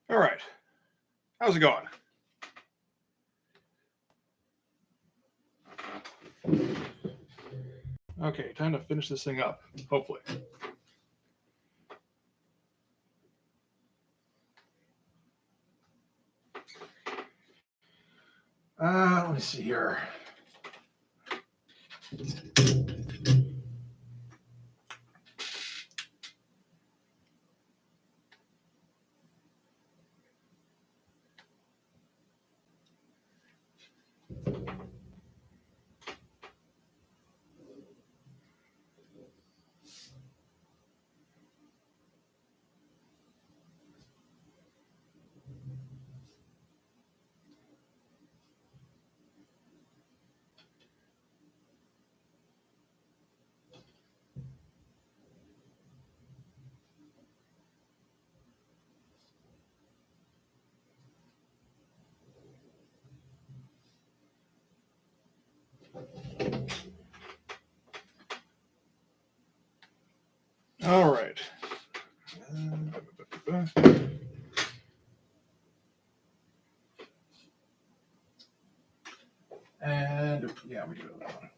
All right. How's it going? Okay, time to finish this thing up, hopefully. Let me see here. All right. And yeah, we do that one.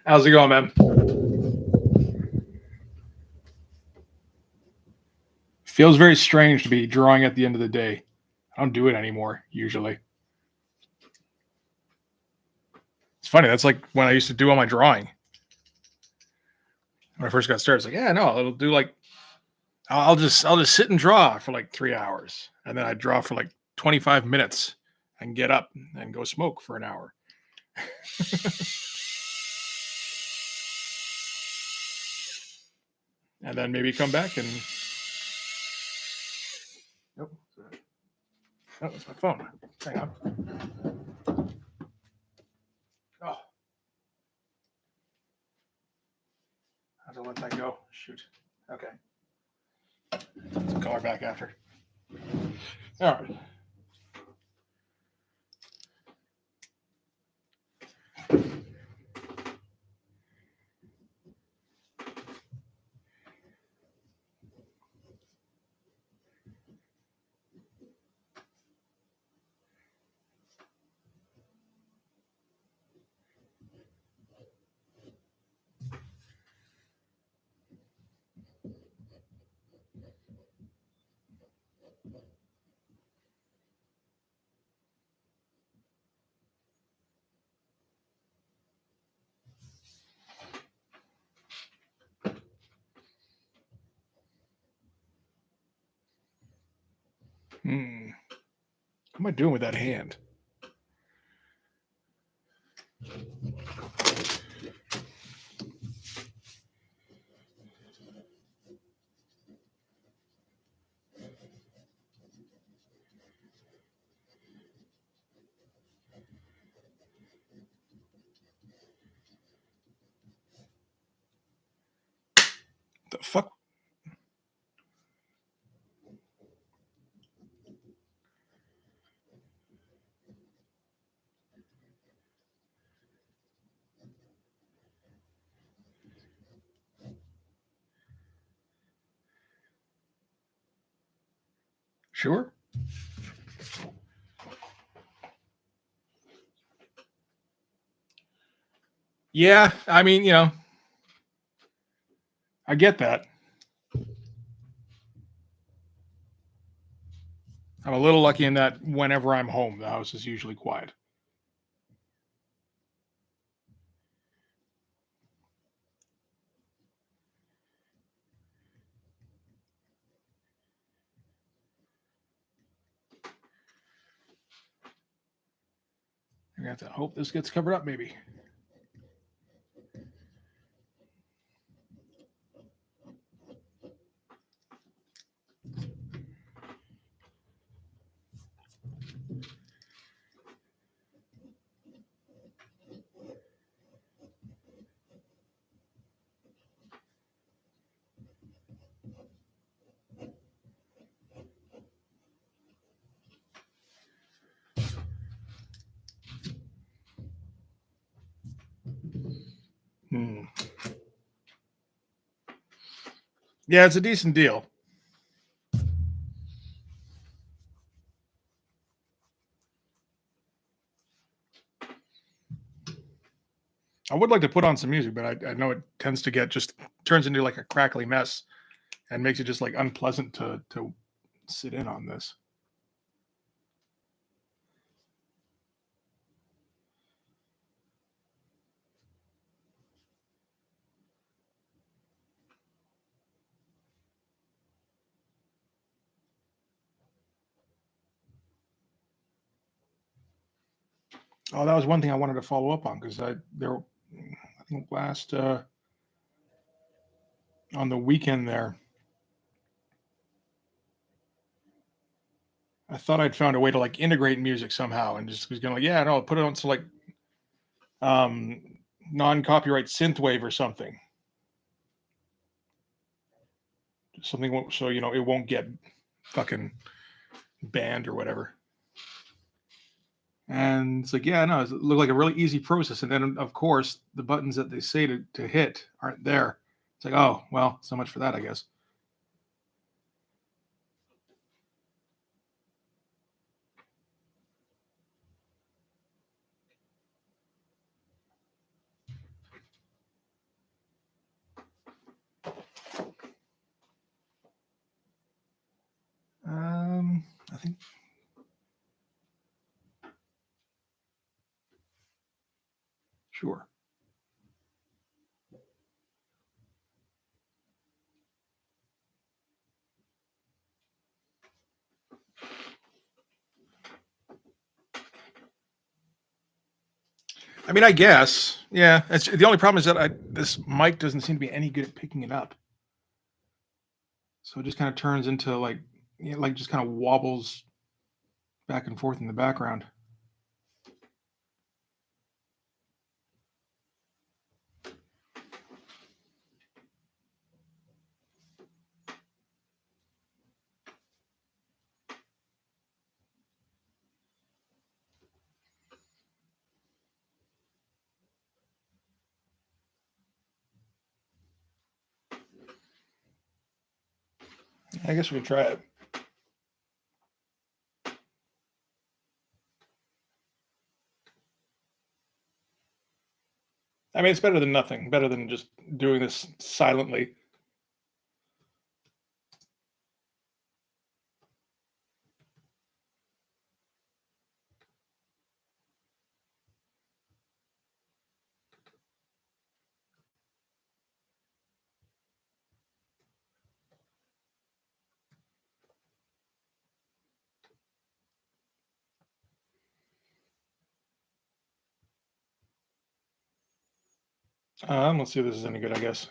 How's it going, man? Feels very strange to be drawing at the end of the day. I don't do it anymore, usually. It's funny. That's like when I used to do all my drawing. When I first got started, it's like, yeah, no, it'll do like I'll just sit and draw for like 3 hours, and then I draw for like 25 minutes, and get up and go smoke for an hour. And then maybe come back and oh, that's my phone. Hang on. Oh, how to let that go? Shoot. Okay. I'll call her back after. All right. What am I doing with that hand? The fuck? Sure. Yeah, I mean, I get that. I'm a little lucky in that whenever I'm home, the house is usually quiet. I have to hope this gets covered up, maybe. Hmm. Yeah, it's a decent deal. I would like to put on some music, but I know it tends to get just turns into like a crackly mess and makes it just like unpleasant to sit in on this. Oh, that was one thing I wanted to follow up on because I think last on the weekend there, I thought I'd found a way to like integrate music somehow, and just was gonna like, yeah, no, put it on to like um, non-copyright synthwave or something, so it won't get fucking banned or whatever. And it's like, yeah, no, it looked like a really easy process. And then, of course, the buttons that they say to hit aren't there. It's like, oh, well, so much for that, I guess. I think, sure. I mean, I guess, yeah. It's the only problem is that this mic doesn't seem to be any good at picking it up, so it just kind of turns into like, like just kind of wobbles back and forth in the background. I guess we could try it. I mean, it's better than nothing. Better than just doing this silently. Let's see if this is any good. I guess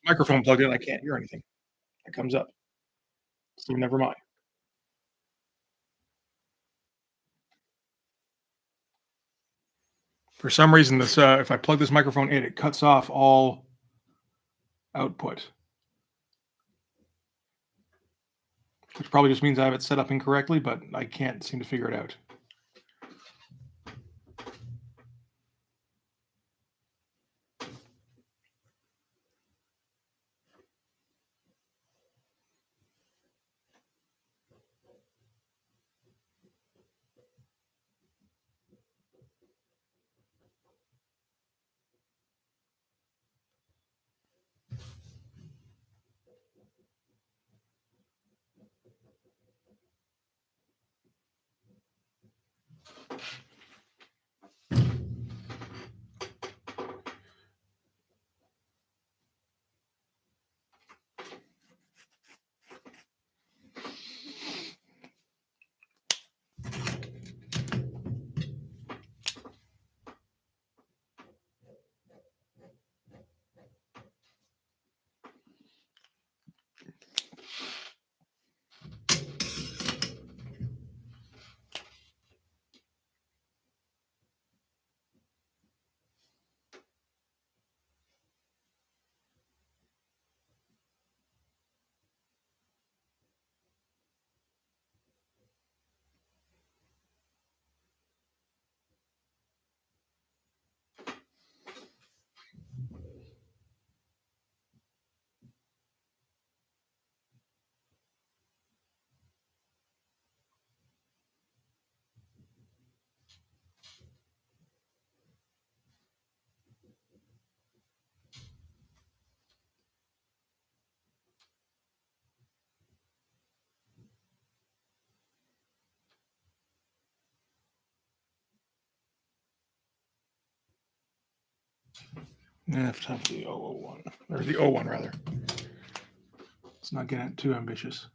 microphone plugged in. I can't hear anything. It comes up. So never mind. For some reason, this if I plug this microphone in, it cuts off all output, which probably just means I have it set up incorrectly, but I can't seem to figure it out. Yeah, time for the 001 or the O1 rather. Let's not get too ambitious.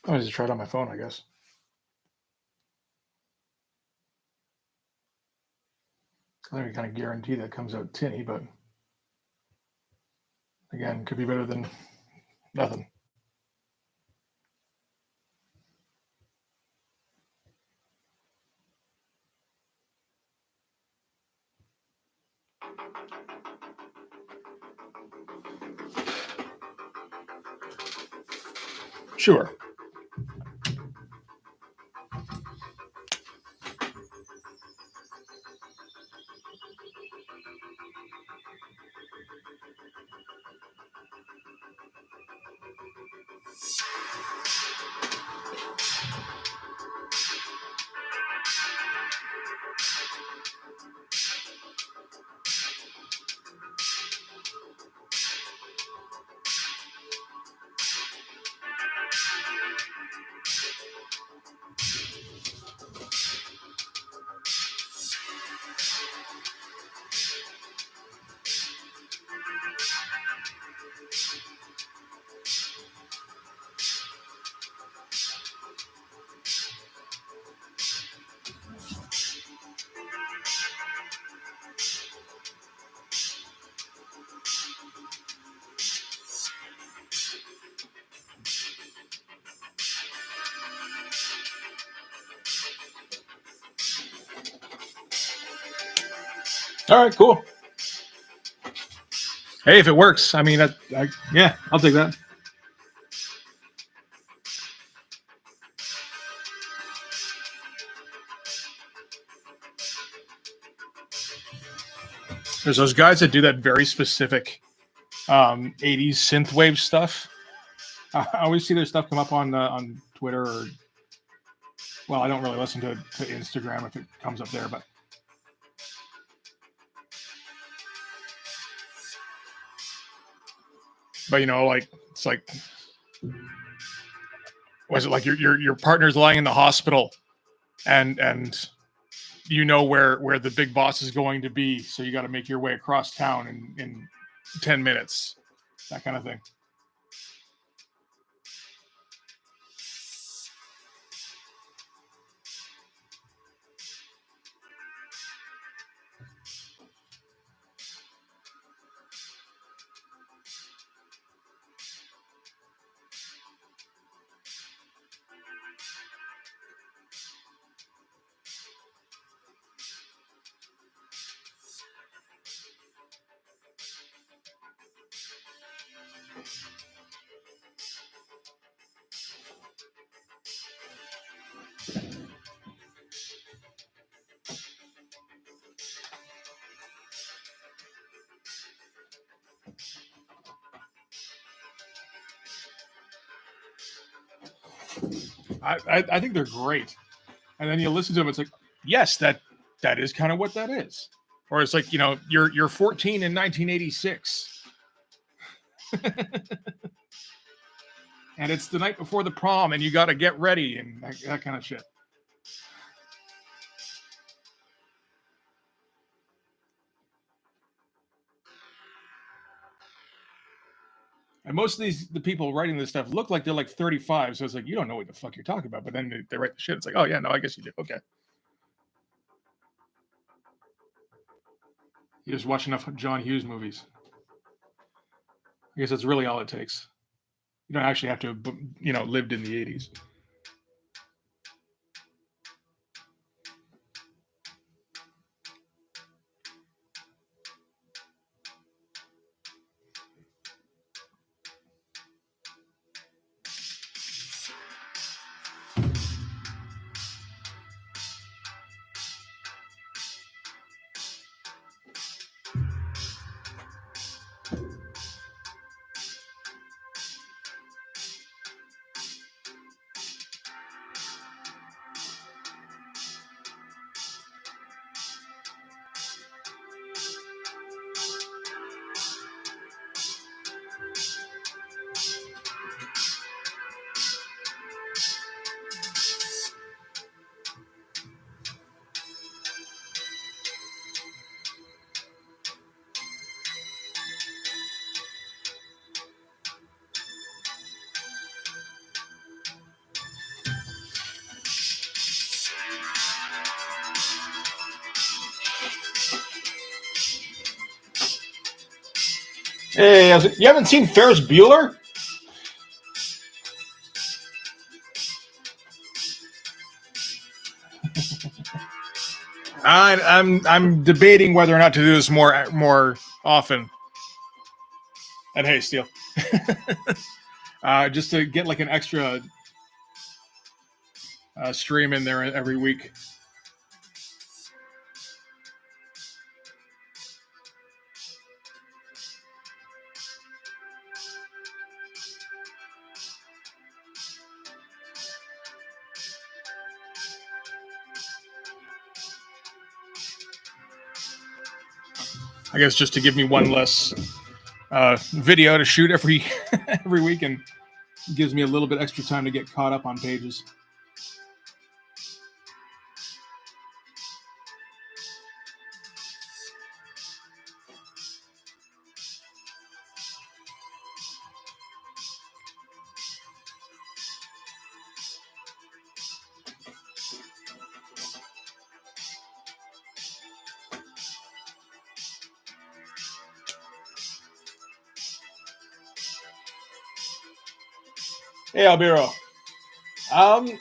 I'll just try it on my phone, I guess. I think we kind of guarantee that comes out tinny, but again, could be better than nothing. Sure. All right, cool. Hey, if it works, I mean, yeah, I'll take that. There's those guys that do that very specific 80s synthwave stuff. I always see their stuff come up on Twitter or, well, I don't really listen to Instagram if it comes up there, but you know, like it's like, was it like your partner's lying in the hospital and you know where the big boss is going to be, so you got to make your way across town in 10 minutes, that kind of thing. I think they're great. And then you listen to them, it's like, yes, that is kind of what that is. Or it's like, you're 14 in 1986, and it's the night before the prom, and you got to get ready and that kind of shit. And most of the people writing this stuff look like they're like 35, so it's like you don't know what the fuck you're talking about. But then they write the shit. It's like, oh yeah, no, I guess you do. Okay, you just watch enough John Hughes movies. I guess that's really all it takes. You don't actually have to, lived in the 80s. Hey, you haven't seen Ferris Bueller? I'm debating whether or not to do this more often. And hey, Steele, just to get like an extra stream in there every week. I guess just to give me one less video to shoot every every week, and gives me a little bit extra time to get caught up on pages. Hey, Albiro. Um,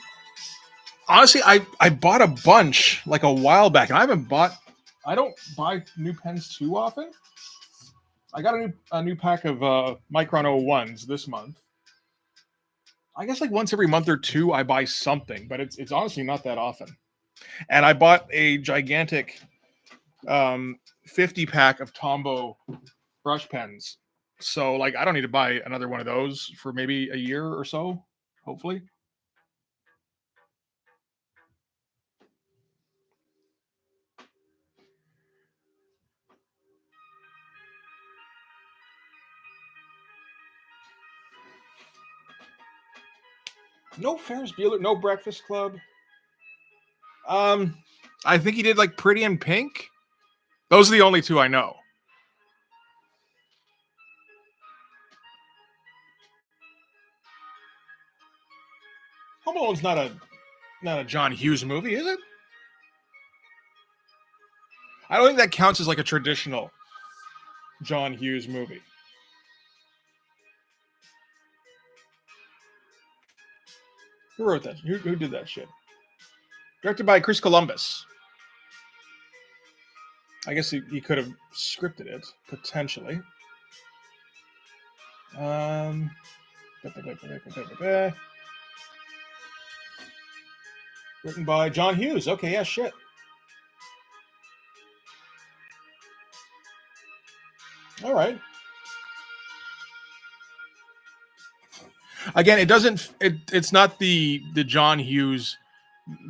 Honestly, I bought a bunch like a while back, and I don't buy new pens too often. I got a new pack of Micron O1s this month. I guess like once every month or two I buy something, but it's honestly not that often. And I bought a gigantic 50 pack of Tombow brush pens. So like I don't need to buy another one of those for maybe a year or so, hopefully. No Ferris Bueller, no Breakfast Club. I think he did like Pretty in Pink. Those are the only two I know. Home Alone's not a John Hughes movie, is it? I don't think that counts as like a traditional John Hughes movie. Who wrote that? Who did that shit? Directed by Chris Columbus. I guess he could have scripted it potentially. Um, Written by John Hughes. Okay, yeah, shit. All right. Again, it doesn't. It's not the John Hughes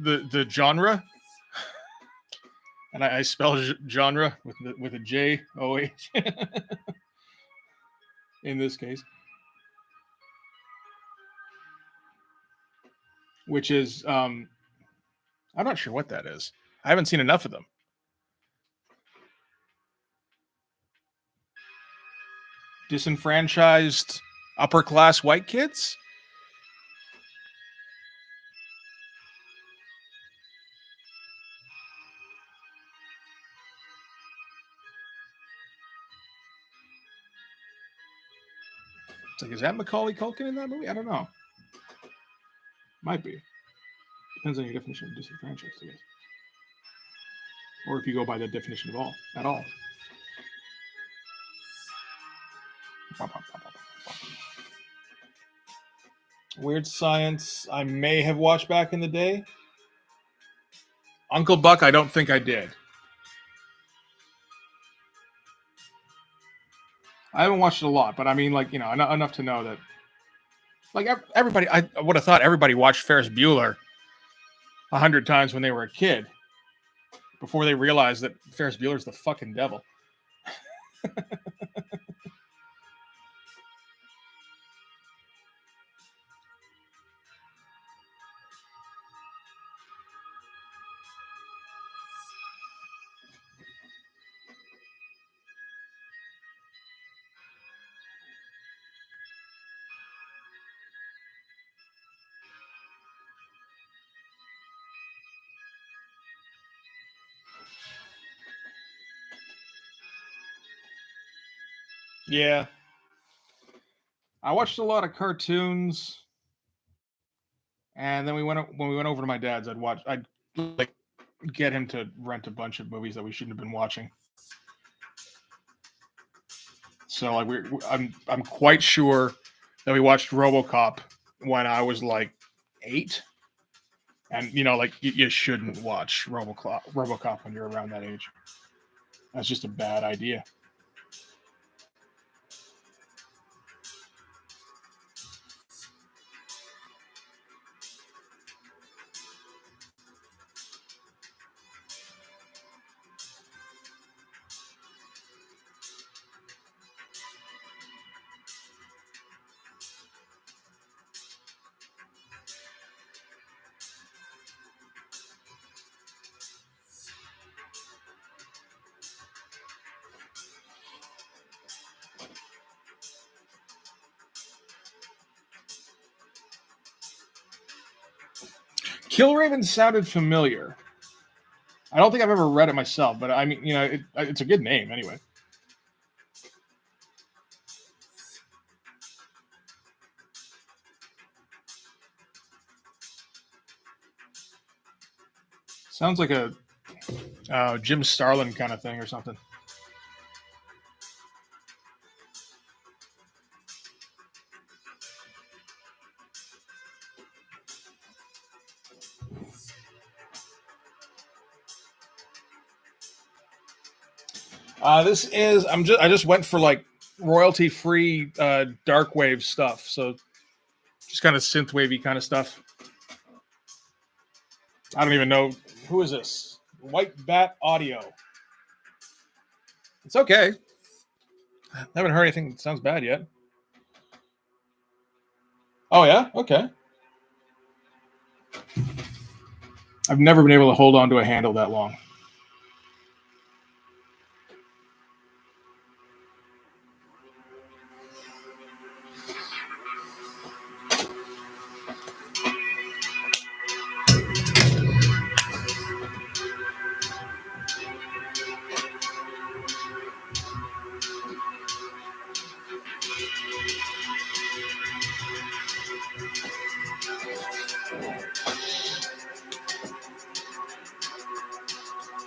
the genre, and I spell genre with a J-O-H in this case, which is I'm not sure what that is. I haven't seen enough of them. Disenfranchised upper class white kids. It's like, is that Macaulay Culkin in that movie? I don't know. Might be. Depends on your definition of disenfranchised, I guess. Or if you go by the definition of all at all. Weird Science, I may have watched back in the day. Uncle Buck, I don't think I did. I haven't watched it a lot, but I mean, like, enough to know that, like, everybody, I would have thought everybody watched Ferris Bueller 100 times when they were a kid before they realized that Ferris Bueller's the fucking devil. Yeah. I watched a lot of cartoons, and then when we went over to my dad's, I'd like get him to rent a bunch of movies that we shouldn't have been watching. So like I'm quite sure that we watched RoboCop when I was like 8, and like you shouldn't watch RoboCop when you're around that age. That's just a bad idea. Killraven sounded familiar. I don't think I've ever read it myself, but I mean, it's a good name anyway. Sounds like a Jim Starlin kind of thing or something. This is I just went for like royalty free dark wave stuff, so just kind of synth wavy kind of stuff. I don't even know who is this. White Bat Audio. It's okay. I haven't heard anything that sounds bad yet. Oh yeah, okay. I've never been able to hold on to a handle that long.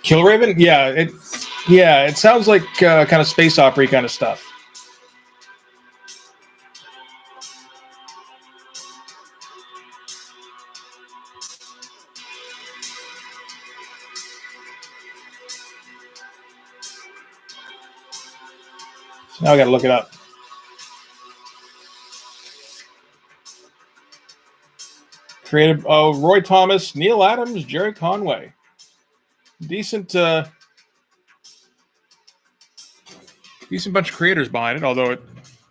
Killraven? Yeah, it sounds like kind of space opera kind of stuff. Now I got to look it up. Created Roy Thomas, Neil Adams, Jerry Conway. Decent, decent bunch of creators behind it. Although it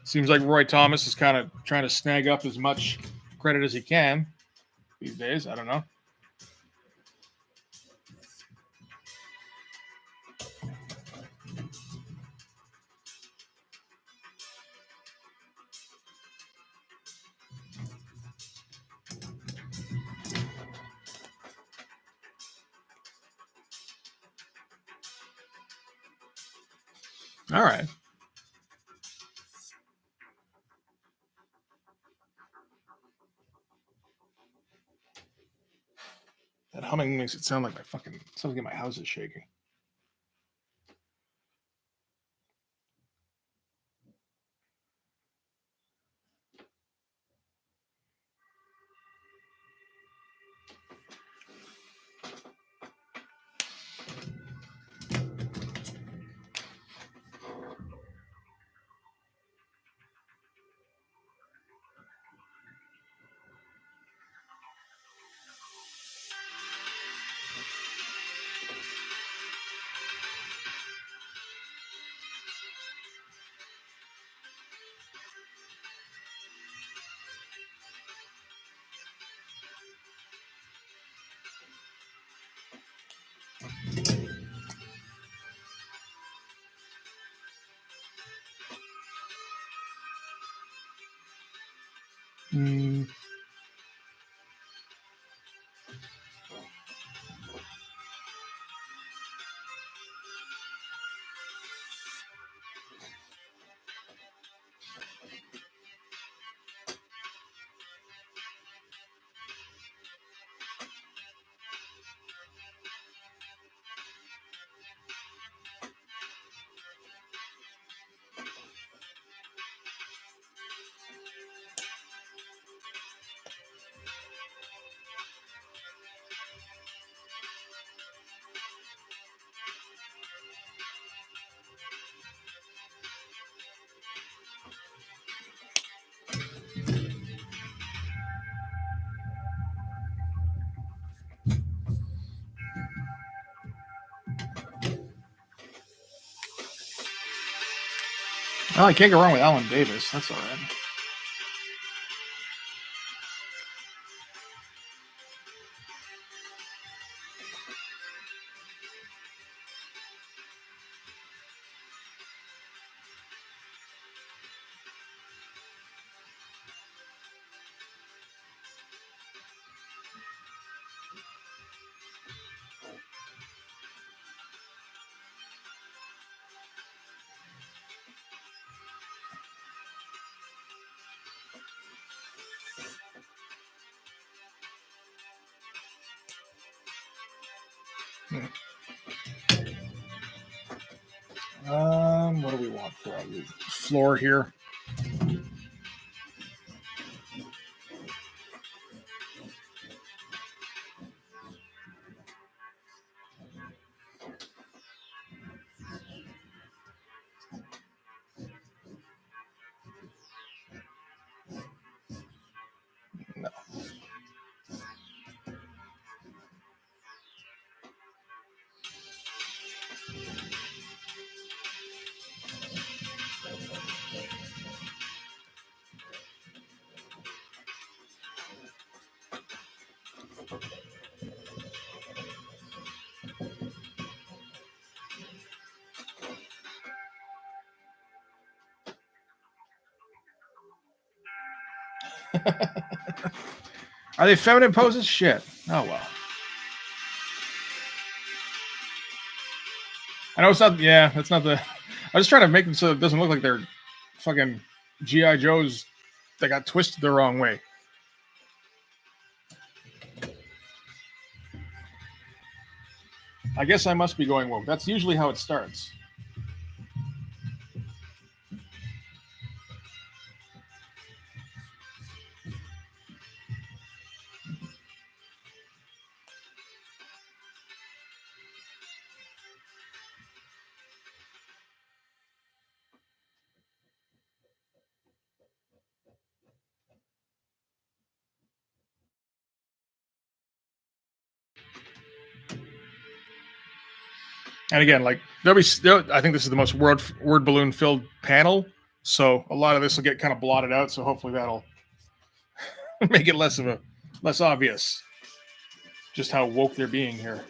seems like Roy Thomas is kind of trying to snag up as much credit as he can these days. I don't know. All right. That humming makes it sound like my fucking something in my house is shaking. Mm. Well, I can't go wrong with Alan Davis. That's all right. What do we want for our floor here? No. Are they feminine poses? Shit. Oh well. I know it's not. Yeah, that's not the. I was trying to make them so it doesn't look like they're fucking GI Joes that got twisted the wrong way. I guess I must be going woke. That's usually how it starts. And again, like I think this is the most word balloon filled panel, so a lot of this will get kind of blotted out. So hopefully that'll make it less obvious just how woke they're being here.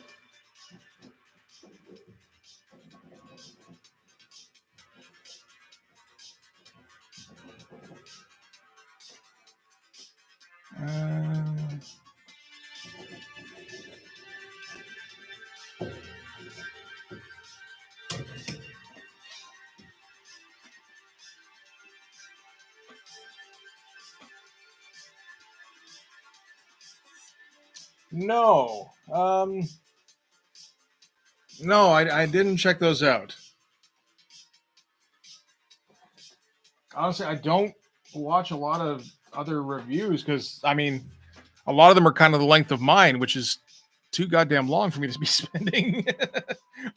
No, no, I didn't check those out. Honestly, I don't watch a lot of other reviews because I mean, a lot of them are kind of the length of mine, which is too goddamn long for me to be spending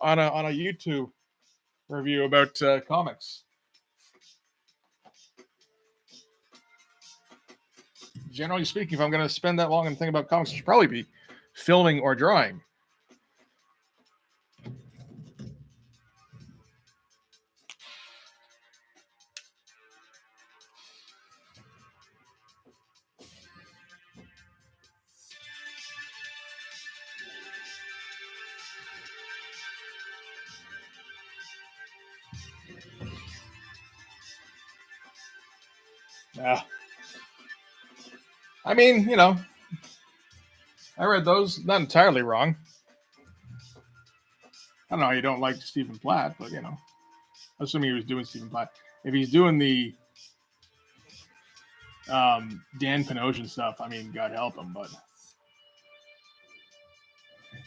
on a YouTube review about comics. Generally speaking, if I'm going to spend that long and think about comics, I should probably be filming or drawing. Yeah. I mean, I read those not entirely wrong. I don't know how you don't like Stephen Platt, but assuming he was doing Stephen Platt. If he's doing the Dan Panosian stuff, I mean, God help him. But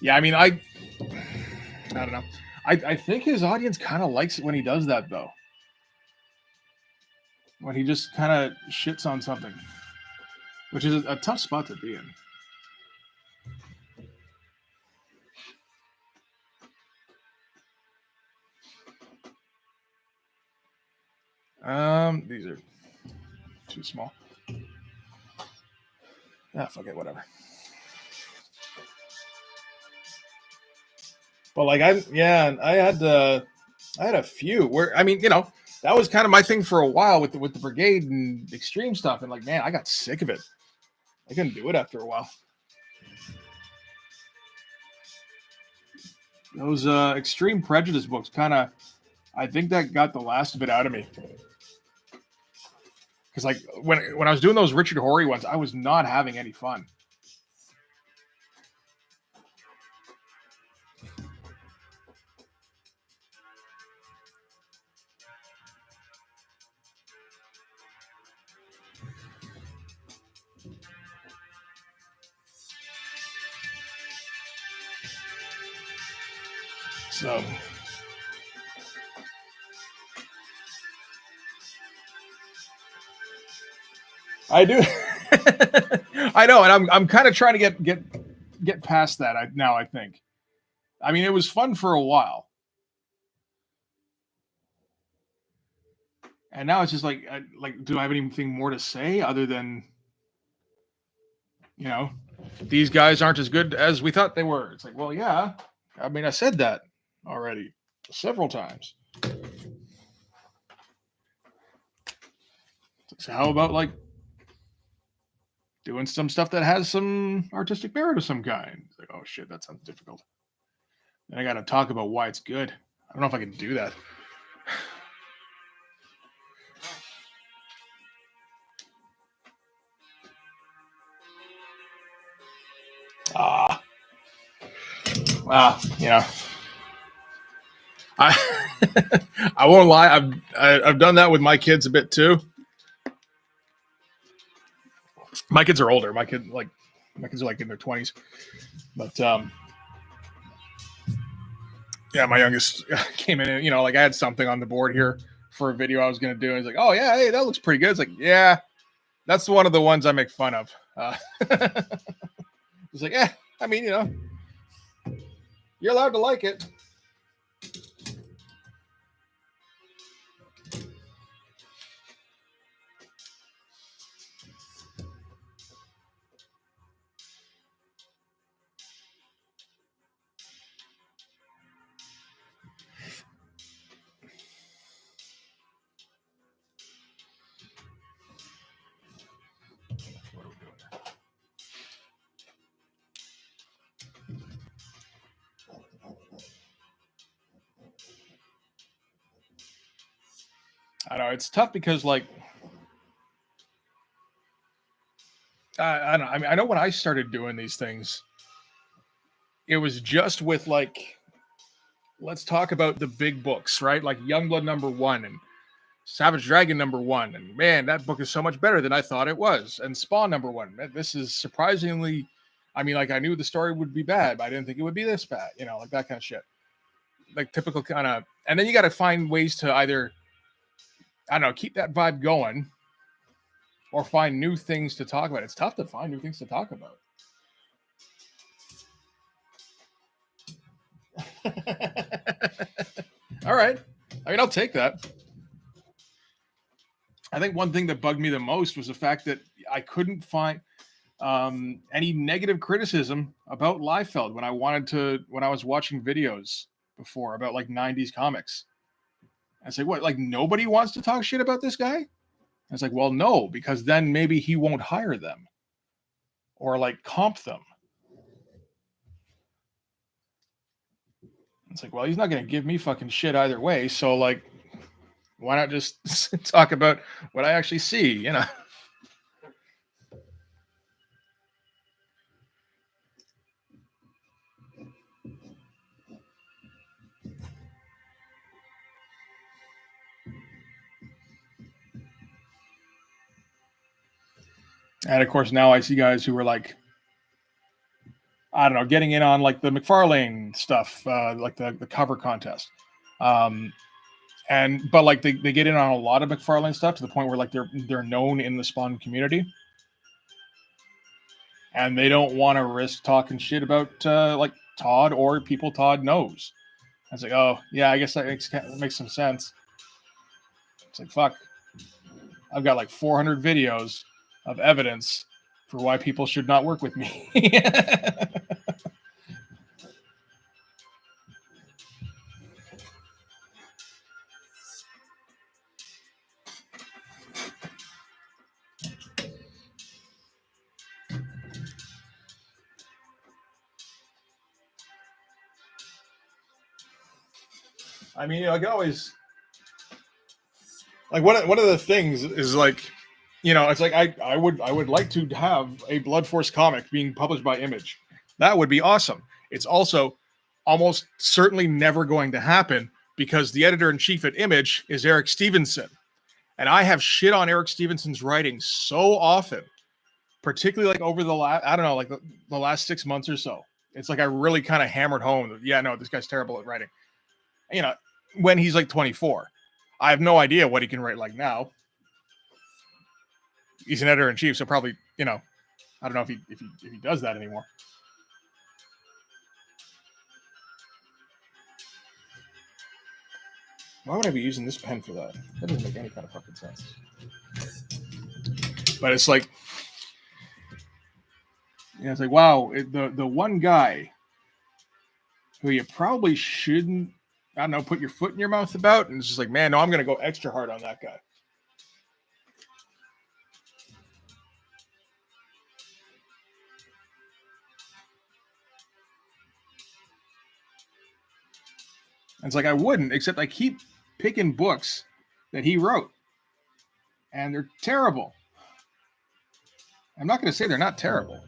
yeah, I mean, I don't know. I think his audience kind of likes it when he does that, though. When he just kind of shits on something, which is a tough spot to be in. These are too small. Ah, fuck it, whatever. But like I had a few where I mean, that was kind of my thing for a while with the brigade and extreme stuff, and like, man, I got sick of it. I couldn't do it after a while. Those extreme prejudice books kind of, I think that got the last of it out of me. Because like when I was doing those Richard Horry ones, I was not having any fun. So I do. I know, and I'm kind of trying to get past that. I think. I mean, it was fun for a while, and now it's just like, do I have anything more to say other than these guys aren't as good as we thought they were? It's like, well, yeah. I mean, I said that already several times. So how about like doing some stuff that has some artistic merit of some kind? It's like, oh shit, that sounds difficult. And I got to talk about why it's good. I don't know if I can do that. Ah, I I won't lie. I've done that with my kids a bit too. My kids are older. My kids are like in their 20s, but yeah, my youngest came in and like I had something on the board here for a video I was going to do. And he's like, oh yeah, hey, that looks pretty good. It's like, yeah, that's one of the ones I make fun of. It's like, yeah, I mean, you're allowed to like it. I know it's tough because like I don't know. I mean, I know when I started doing these things, it was just with like let's talk about the big books, right? Like Youngblood #1 and Savage Dragon #1, and man, that book is so much better than I thought it was. And Spawn #1, man, this is surprisingly. I mean, like I knew the story would be bad, but I didn't think it would be this bad. You know, like that kind of shit. Like typical kind of. And then you got to find ways to either I don't know keep that vibe going, or find new things to talk about. It's tough to find new things to talk about. All right, I mean, I'll take that. I think one thing that bugged me the most was the fact that I couldn't find any negative criticism about Liefeld when I was watching videos before about like 90s comics. I say, what, like nobody wants to talk shit about this guy? I was like, well, no, because then maybe he won't hire them or like comp them. It's like, well, he's not going to give me fucking shit either way. So like, why not just talk about what I actually see, you know? And of course, now I see guys who are like, I don't know, getting in on like the McFarlane stuff, like the cover contest. Um, but like they get in on a lot of McFarlane stuff to the point where like they're known in the Spawn community, and they don't want to risk talking shit about like Todd or people Todd knows. I was like, oh yeah, I guess that makes some sense. It's like fuck, I've got like 400 videos of evidence for why people should not work with me. I mean, I can always like one of the things is like, you know, it's like I would like to have a Blood Force comic being published by Image. That would be awesome. It's also almost certainly never going to happen because the editor in chief at Image is Eric Stevenson, and I have shit on Eric Stevenson's writing so often, particularly like over the last I don't know like the last 6 months or so. It's like I really kind of hammered home that yeah, no, this guy's terrible at writing. You know, when he's like 24. I have no idea what he can write like now. He's an editor in chief, so probably, you know, I don't know if he does that anymore. Why would I be using this pen for that? That doesn't make any kind of fucking sense. But it's like, you know, it's like, wow, the one guy who you probably shouldn't, I don't know, put your foot in your mouth about, and it's just like, man, no, I'm gonna go extra hard on that guy. And it's like I wouldn't, except I keep picking books that he wrote, and they're terrible. I'm not going to say they're not terrible.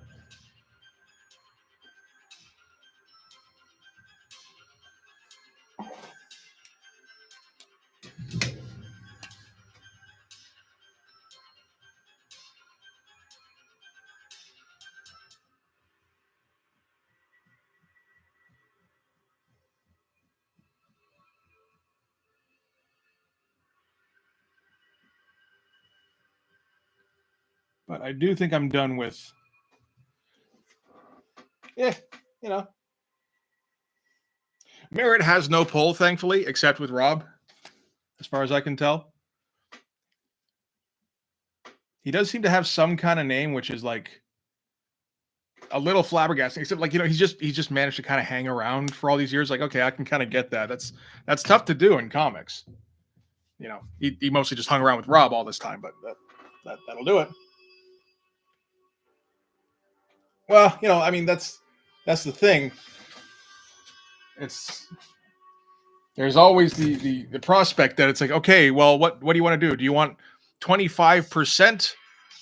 But I do think I'm done with, yeah, you know, Merritt has no pull, thankfully, except with Rob, as far as I can tell. He does seem to have some kind of name, which is like a little flabbergasting. Except, like, you know, he's just managed to kind of hang around for all these years. Like, okay, I can kind of get that. That's tough to do in comics. You know, he mostly just hung around with Rob all this time, but that'll do it. Well, you know, I mean, that's the thing. It's There's always the prospect that it's like, okay, well, what do you want to do? Do you want 25%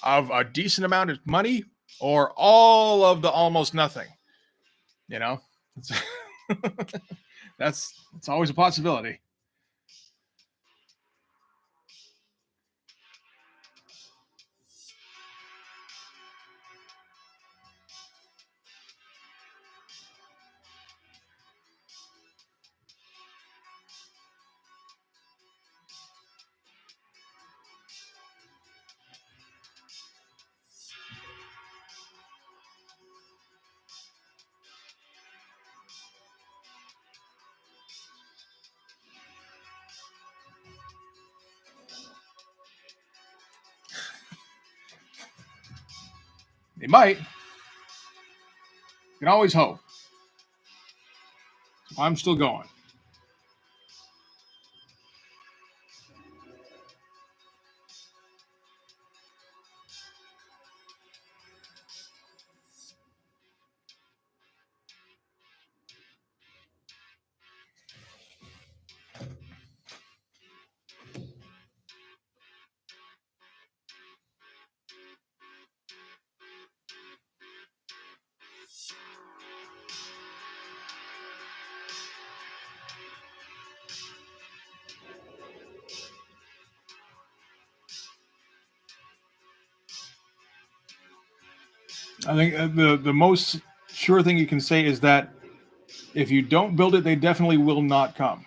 of a decent amount of money or all of the almost nothing? You know, it's, it's always a possibility. They might. You can always hope. I'm still going. I think the most sure thing you can say is that if you don't build it, they definitely will not come.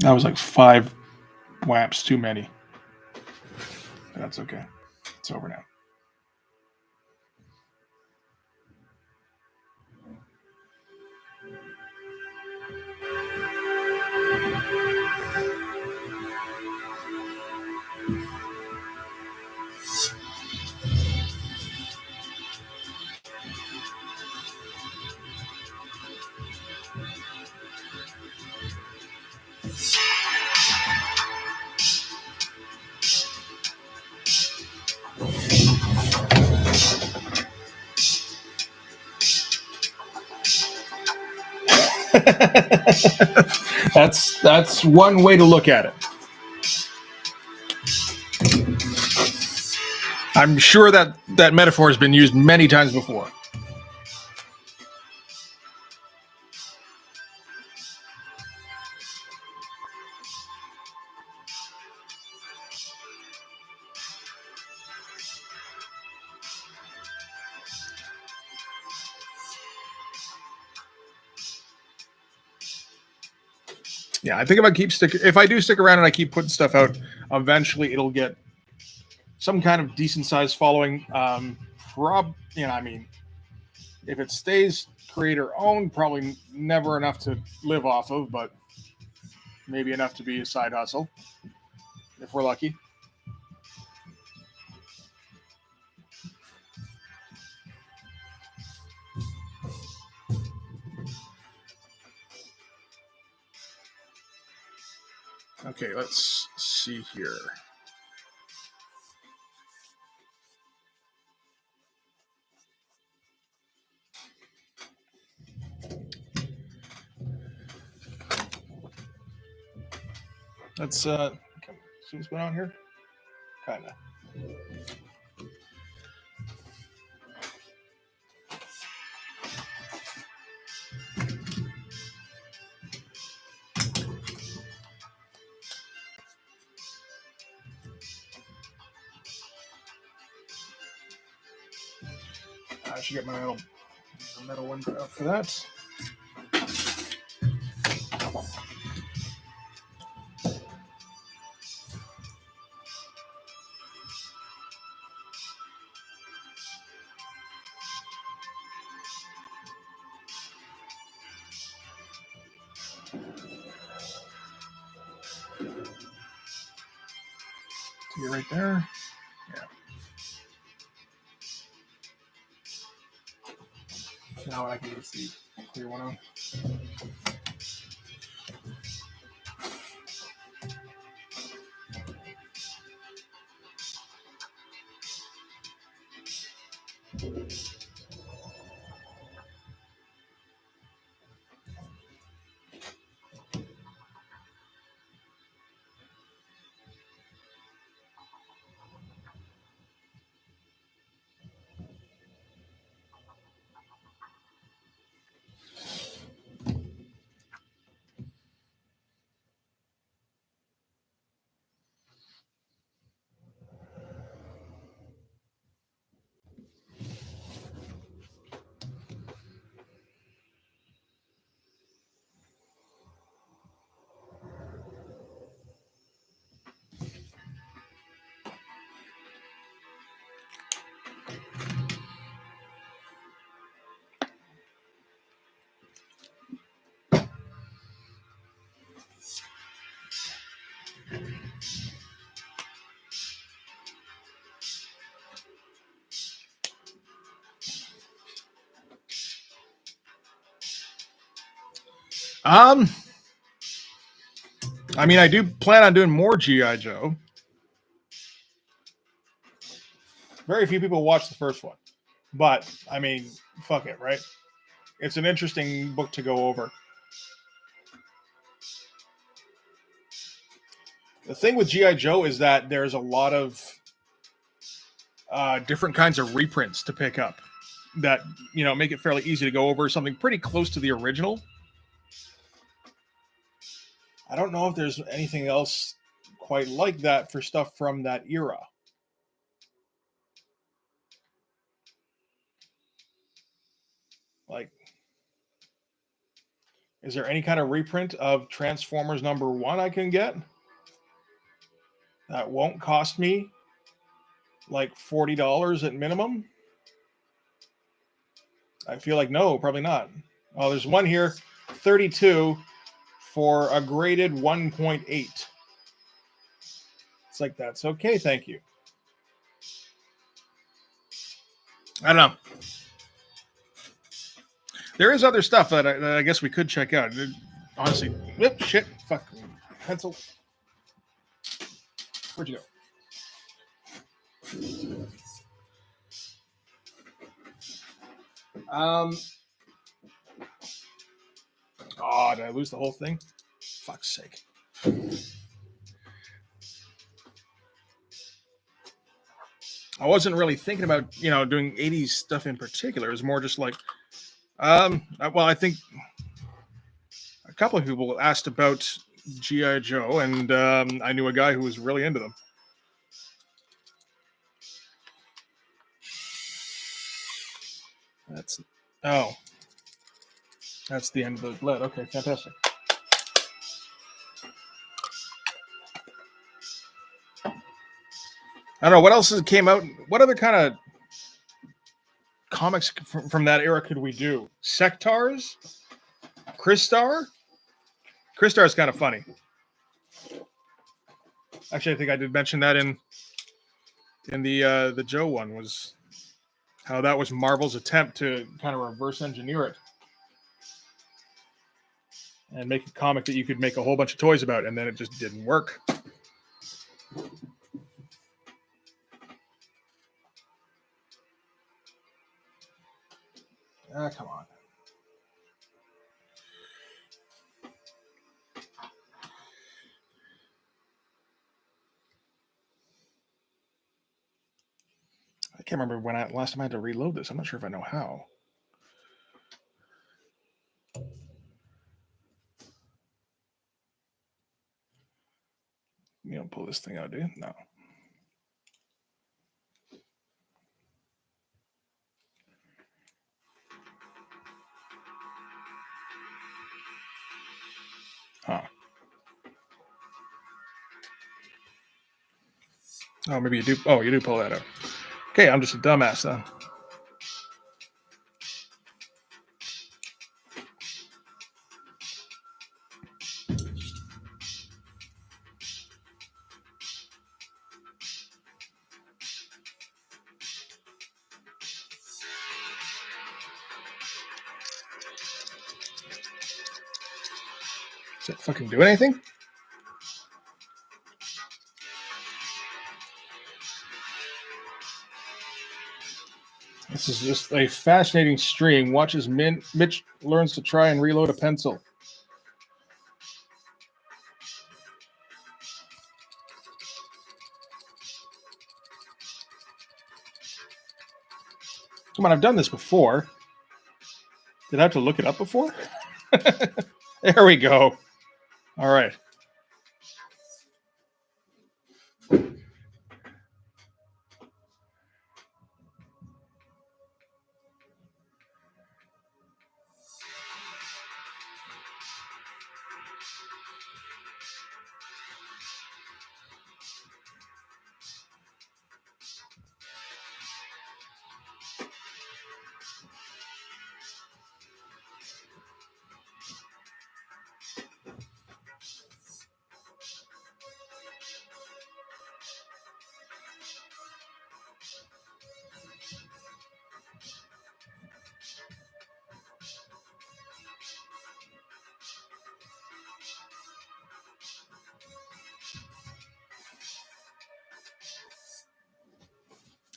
That was like 5 whaps too many. That's okay. It's over now. That's one way to look at it. I'm sure that that metaphor has been used many times before. Yeah, I think if I do stick around and I keep putting stuff out, eventually it'll get some kind of decent sized following. I mean, if it stays creator owned, probably never enough to live off of, but maybe enough to be a side hustle if we're lucky. Okay, let's see here. Let's see what's going on here. Kinda. I should get my metal one out for that. See it right there. Yeah. Now I can use the clear one on. I mean, I do plan on doing more G.I. Joe. Very few people watch the first one, but I mean, fuck it, right? It's an interesting book to go over. The thing with G.I. Joe is that there's a lot of different kinds of reprints to pick up that, you know, make it fairly easy to go over something pretty close to the original. I don't know if there's anything else quite like that for stuff from that era. Like, is there any kind of reprint of Transformers #1 I can get that won't cost me like $40 at minimum? I feel like no, probably not. Oh, there's one here, 32 for a graded 1.8. It's like, that's okay, thank you. I don't know. There is other stuff that I guess we could check out. Honestly, whoop, shit, fuck, pencil. Where'd you go? Oh, did I lose the whole thing? Fuck's sake. I wasn't really thinking about, you know, doing 80s stuff in particular. It was more just like, well, I think a couple of people asked about G.I. Joe, and I knew a guy who was really into them. That's the end of the lead. Okay, fantastic. I don't know what else came out. What other kind of comics from that era could we do? Sectars, Crystar. Crystar is kind of funny. Actually, I think I did mention that in the Joe one, was how that was Marvel's attempt to kind of reverse engineer it. and make a comic that you could make a whole bunch of toys about, and then it just didn't work. Ah, come on. I can't remember when last time I had to reload this. I'm not sure if I know how. You don't pull this thing out, do you? No. Huh. Oh, maybe you do. Oh, you do pull that out. Okay, I'm just a dumbass then. Does it fucking do anything? This is just a fascinating stream. Watch as Mitch learns to try and reload a pencil. Come on, I've done this before. Did I have to look it up before? There we go. All right.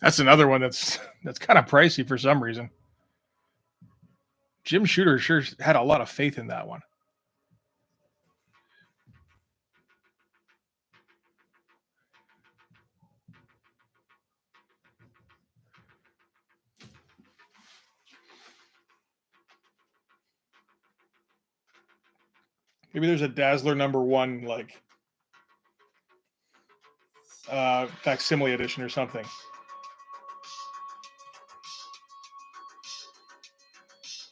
That's another one that's kind of pricey for some reason. Jim Shooter sure had a lot of faith in that one. Maybe there's a Dazzler #1 like facsimile edition or something.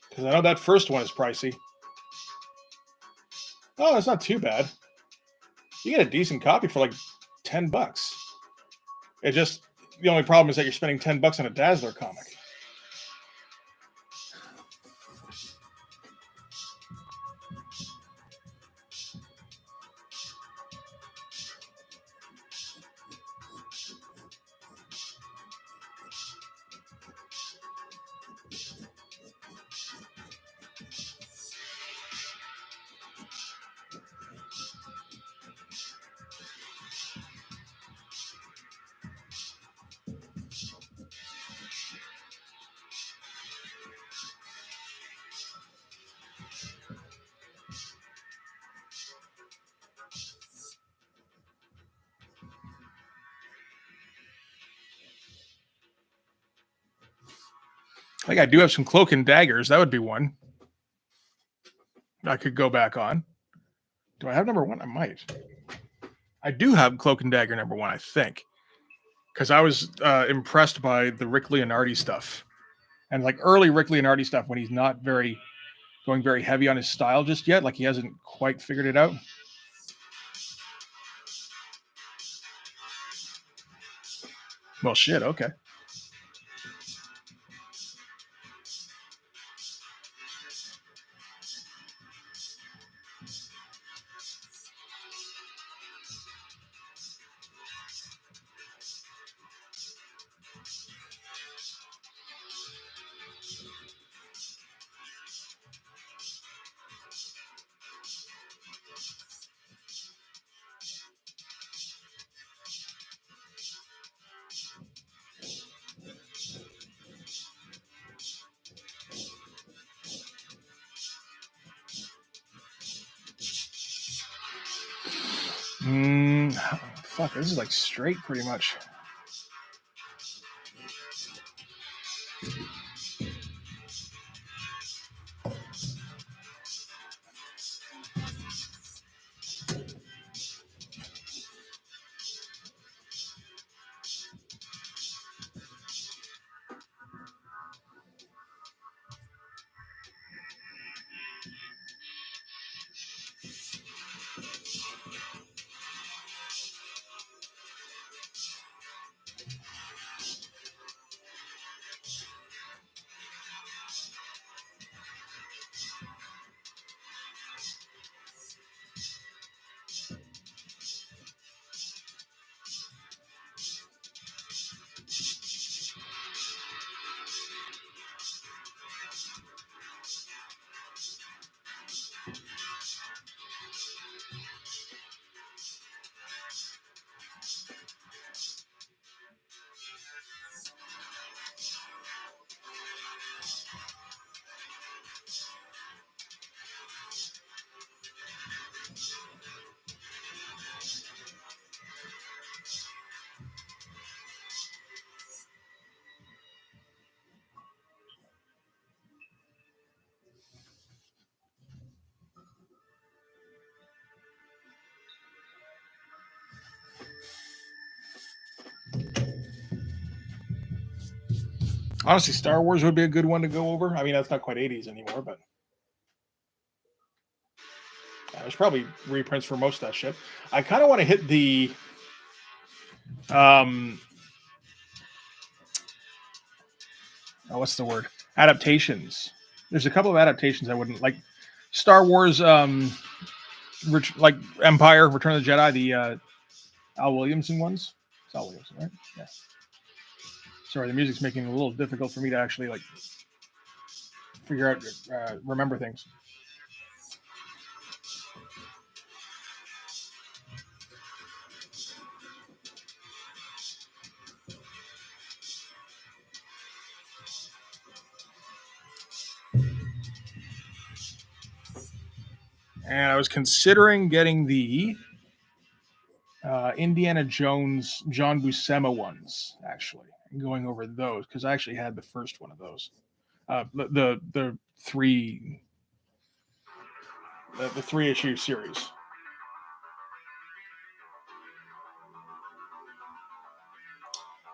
Because I know that first one is pricey. Oh, it's not too bad. You get a decent copy for like $10. It just the only problem is that you're spending $10 on a Dazzler comic. I think I do have some Cloak and Daggers. That would be one I could go back on. Do I have #1? I might. I do have Cloak and Dagger #1, I think, because I was impressed by the Rick Leonardi stuff, and like early Rick Leonardi stuff when he's not going very heavy on his style just yet, like he hasn't quite figured it out. Well, shit. Okay. Fuck, this is like straight pretty much. Honestly, Star Wars would be a good one to go over. I mean, that's not quite 80s anymore, but there's probably reprints for most of that shit. I kind of want to hit the what's the word? Adaptations. There's a couple of adaptations I wouldn't like. Star Wars, like Empire, Return of the Jedi, the Al Williamson ones. It's Al Williamson, right? Yeah. Sorry, the music's making it a little difficult for me to actually like figure out, remember things. And I was considering getting the Indiana Jones, John Buscema ones, actually, and going over those because I actually had the first one of those. The three the 3-issue series.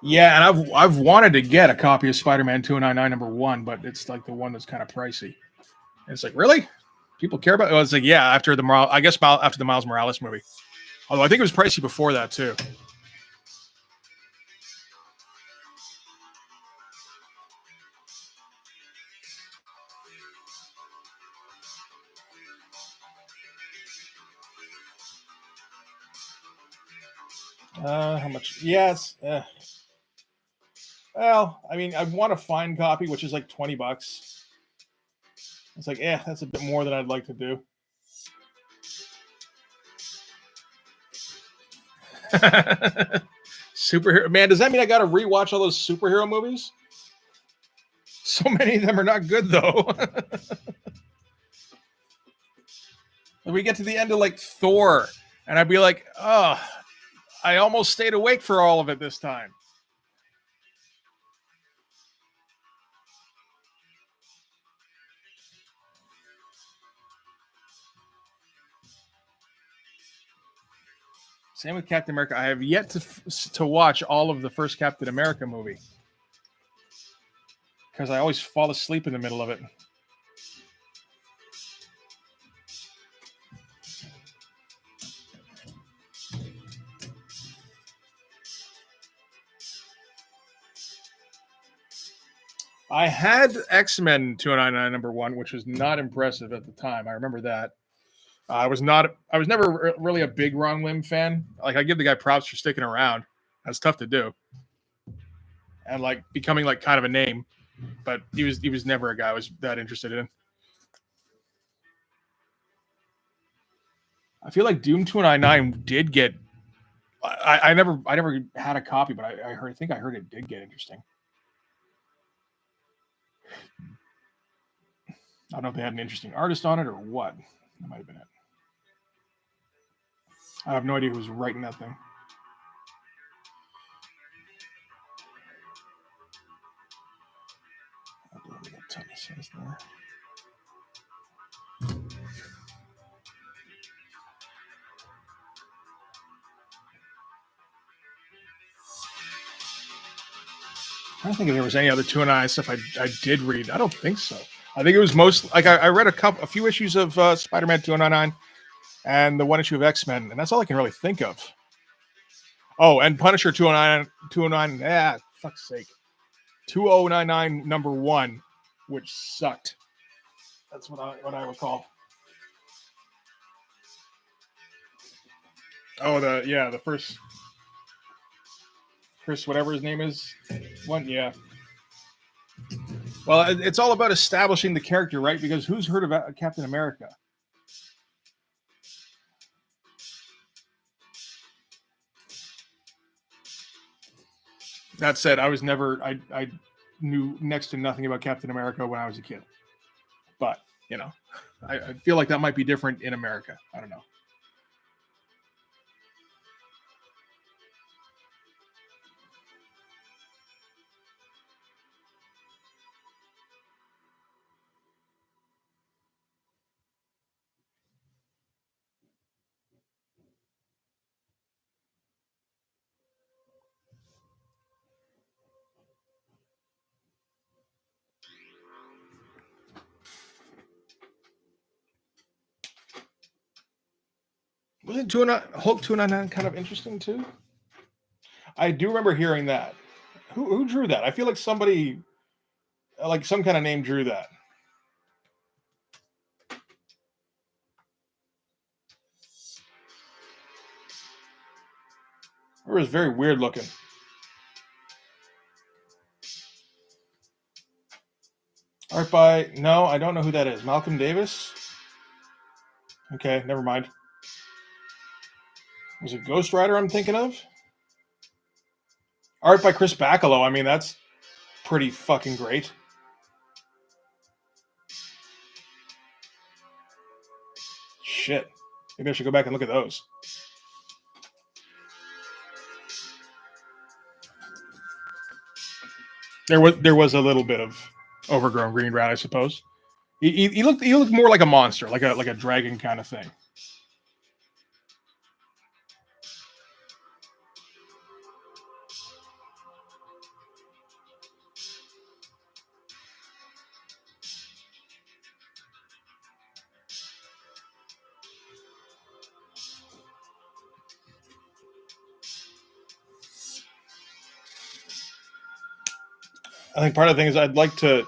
Yeah, and I've wanted to get a copy of Spider-Man 299 #1, but it's like the one that's kind of pricey. And it's like, really? People care about it? Well, it's like, yeah, after the after the Miles Morales movie. Although I think it was pricey before that too. How much? Yes. Well, I mean, I want a fine copy, which is like $20. It's like, that's a bit more than I'd like to do. Superhero man, does that mean I got to rewatch all those superhero movies? So many of them are not good though. We get to the end of like Thor, and I'd be like, oh, I almost stayed awake for all of it this time. Same with Captain America. I have yet to watch all of the first Captain America movie because I always fall asleep in the middle of it. I had X-Men 299 #1, which was not impressive at the time. I remember that. I was never really a big Ron Lim fan. Like, I give the guy props for sticking around. That's tough to do, and like becoming like kind of a name. But he was never a guy I was that interested in. I feel like Doom 299 did get. I never had a copy, but I think I heard it did get interesting. I don't know if they had an interesting artist on it or what. That might have been it. I have no idea who's writing that thing. I don't think if there was any other 209 stuff I did read. I don't think so. I think it was most like I read a few issues of Spider-Man 2099 and the one issue of X-Men, and that's all I can really think of. Oh, and Punisher 209, yeah, fuck's sake. 2099 #1, which sucked. That's what I recall. Oh, the first Chris, whatever his name is, one, yeah. Well, it's all about establishing the character, right? Because who's heard of Captain America? That said, I knew next to nothing about Captain America when I was a kid. But, I feel like that might be different in America. I don't know. Wasn't Hulk 299 kind of interesting too? I do remember hearing that. Who drew that? I feel like somebody, like some kind of name, drew that. It was very weird looking. Art by no, I don't know who that is. Malcolm Davis. Okay, never mind. Was it Ghost Rider I'm thinking of? Art by Chris Bacalo. I mean, that's pretty fucking great. Shit. Maybe I should go back and look at those. There was a little bit of overgrown Green Rat, I suppose. He looked more like a monster, like a dragon kind of thing. I think part of the thing is I'd like to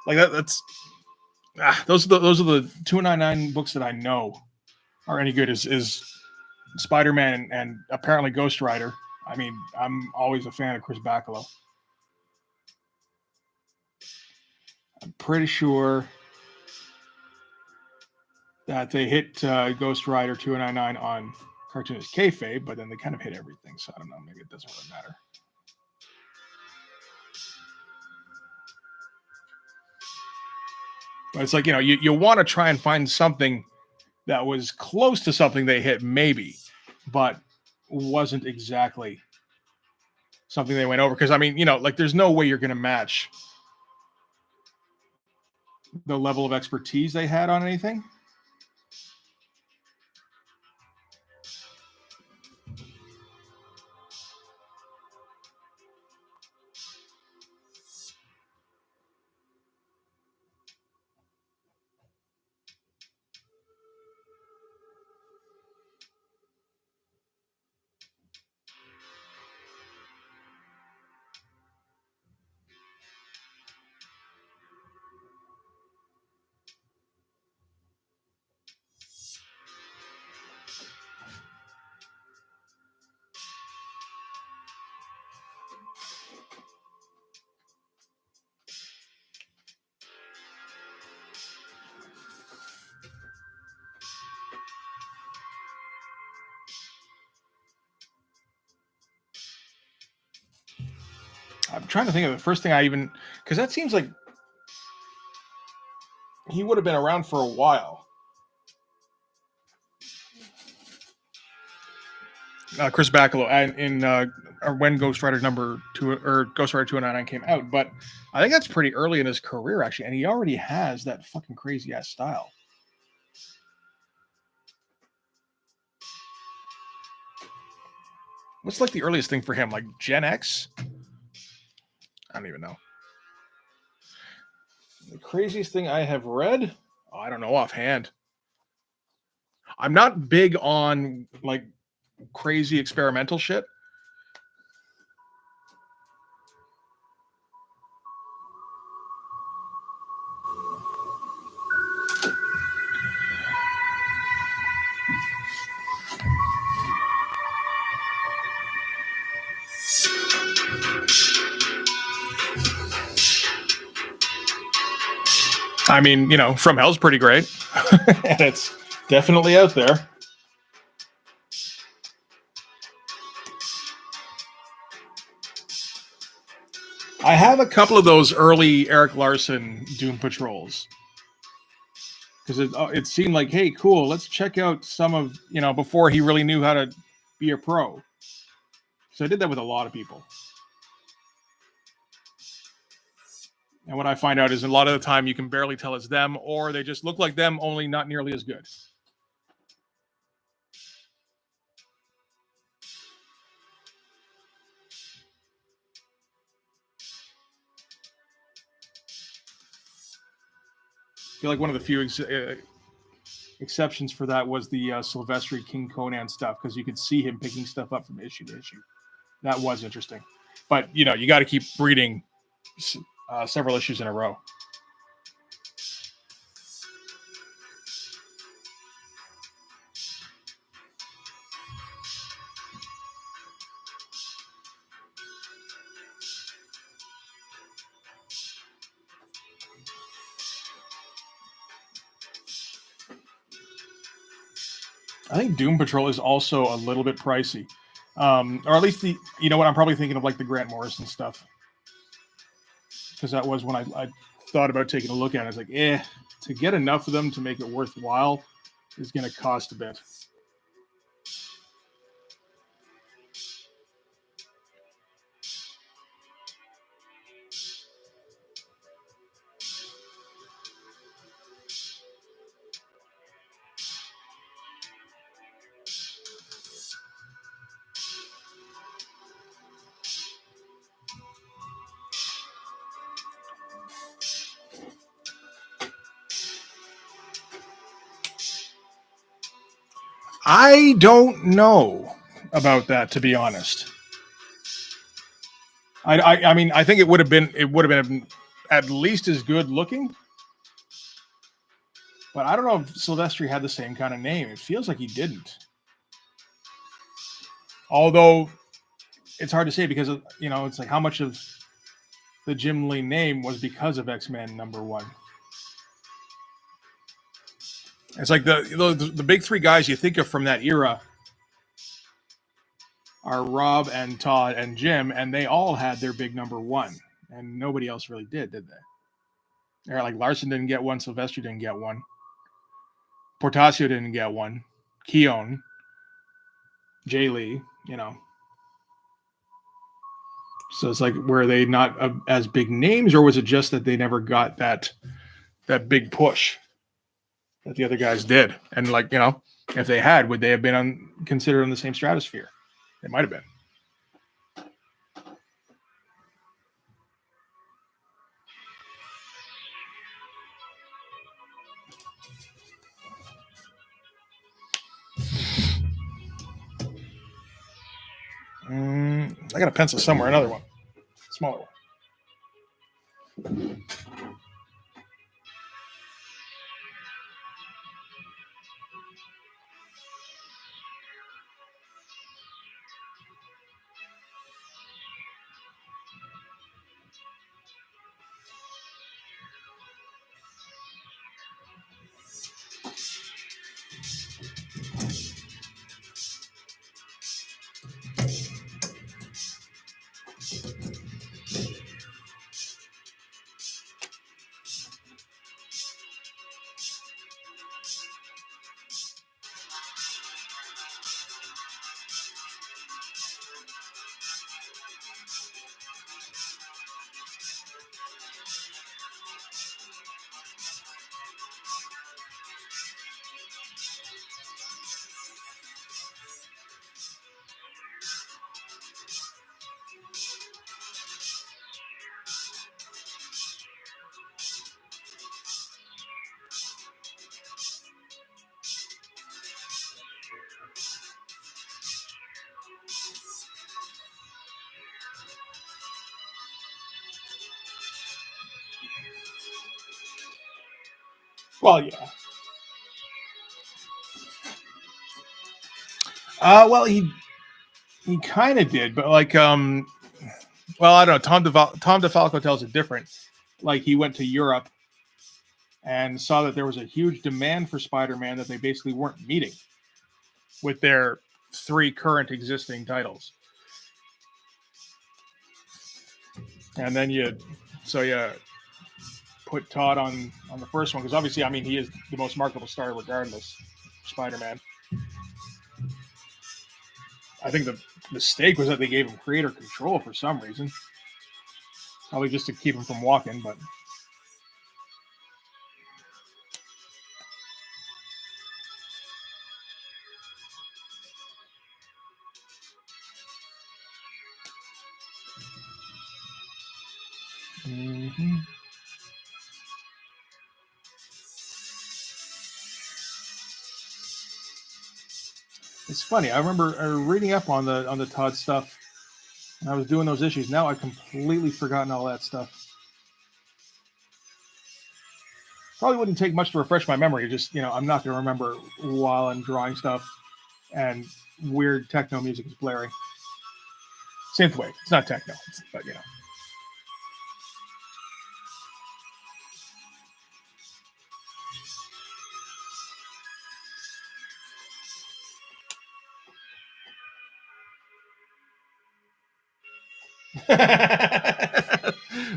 like that. Those are the 299 books that I know are any good. Is Spider-Man and apparently Ghost Rider. I mean, I'm always a fan of Chris Bacalo. I'm pretty sure that they hit Ghost Rider 299 on Cartoonist Kayfabe, but then they kind of hit everything. So I don't know. Maybe it doesn't really matter. But it's like, you want to try and find something that was close to something they hit, maybe, but wasn't exactly something they went over. Because, I mean, like there's no way you're going to match the level of expertise they had on anything. I'm trying to think of the first thing because that seems like he would have been around for a while. Chris Bacalo, and in or when Ghost Rider number 2 or Ghost Rider 299 came out. But I think that's pretty early in his career, actually, and he already has that fucking crazy ass style. What's like the earliest thing for him? Like Gen X? I don't even know. The craziest thing I have read? Oh, I don't know offhand. I'm not big on like crazy experimental shit. I mean, From Hell's pretty great, and it's definitely out there. I have a couple of those early Eric Larson Doom Patrols because it seemed like, hey, cool, let's check out some of before he really knew how to be a pro. So I did that with a lot of people. And what I find out is a lot of the time you can barely tell it's them, or they just look like them, only not nearly as good. I feel like one of the few exceptions for that was the Silvestri King Conan stuff, because you could see him picking stuff up from issue to issue. That was interesting. But, you got to keep reading several issues in a row. I think Doom Patrol is also a little bit pricey. Or at least what I'm probably thinking of, like the Grant Morrison stuff. Because that was when I thought about taking a look at it. I was like, to get enough of them to make it worthwhile is going to cost a bit. I don't know about that, to be honest. I mean, I think it would have been at least as good looking, but I don't know if Silvestri had the same kind of name. It feels like he didn't. Although it's hard to say because it's like how much of the Jim Lee name was because of X-Men #1. It's like the big three guys you think of from that era are Rob and Todd and Jim, and they all had their big #1, and nobody else really did they? They're like Larson didn't get one, Silvestri didn't get one, Portasio didn't get one, Keown, Jay Lee, So it's like, were they not as big names, or was it just that they never got that big push that the other guys did? And if they had, would they have been considered in the same stratosphere? It might have been. I got a pencil somewhere. Another one, smaller one. Well, yeah. Well, he kind of did, but like, well, I don't know. Tom DeFalco tells it different. Like he went to Europe and saw that there was a huge demand for Spider-Man that they basically weren't meeting with their 3 current existing titles. And then so yeah, put Todd on the first one because obviously, I mean, he is the most marketable star regardless. Spider-Man. I think the mistake was that they gave him creator control for some reason, probably just to keep him from walking. But mm-hmm. It's funny. I remember reading up on the Todd stuff. And I was doing those issues. Now I've completely forgotten all that stuff. Probably wouldn't take much to refresh my memory. Just, I'm not going to remember while I'm drawing stuff and weird techno music is blaring. Synthwave. It's not techno, but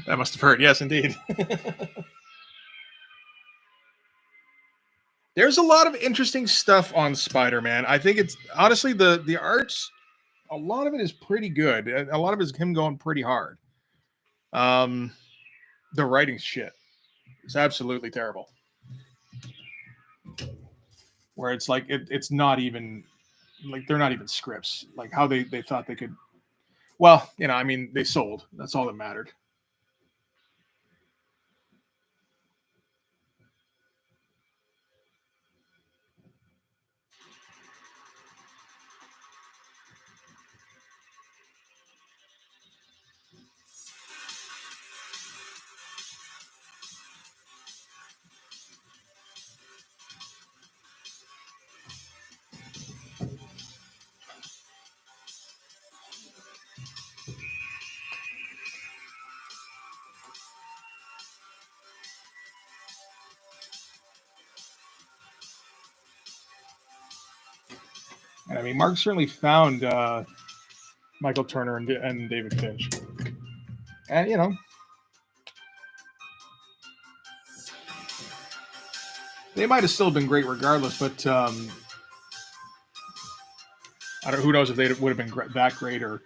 That must have hurt. Yes, indeed. There's a lot of interesting stuff on Spider-Man. I think it's honestly the arts. A lot of it is pretty good. A lot of it is him going pretty hard. The writing shit is absolutely terrible. Where it's like it's not even like they're not even scripts. Like how they thought they could. Well, I mean, they sold. That's all that mattered. And I mean, Mark certainly found Michael Turner and David Finch, and they might have still been great regardless. But I don't. Who knows if they would have been that great or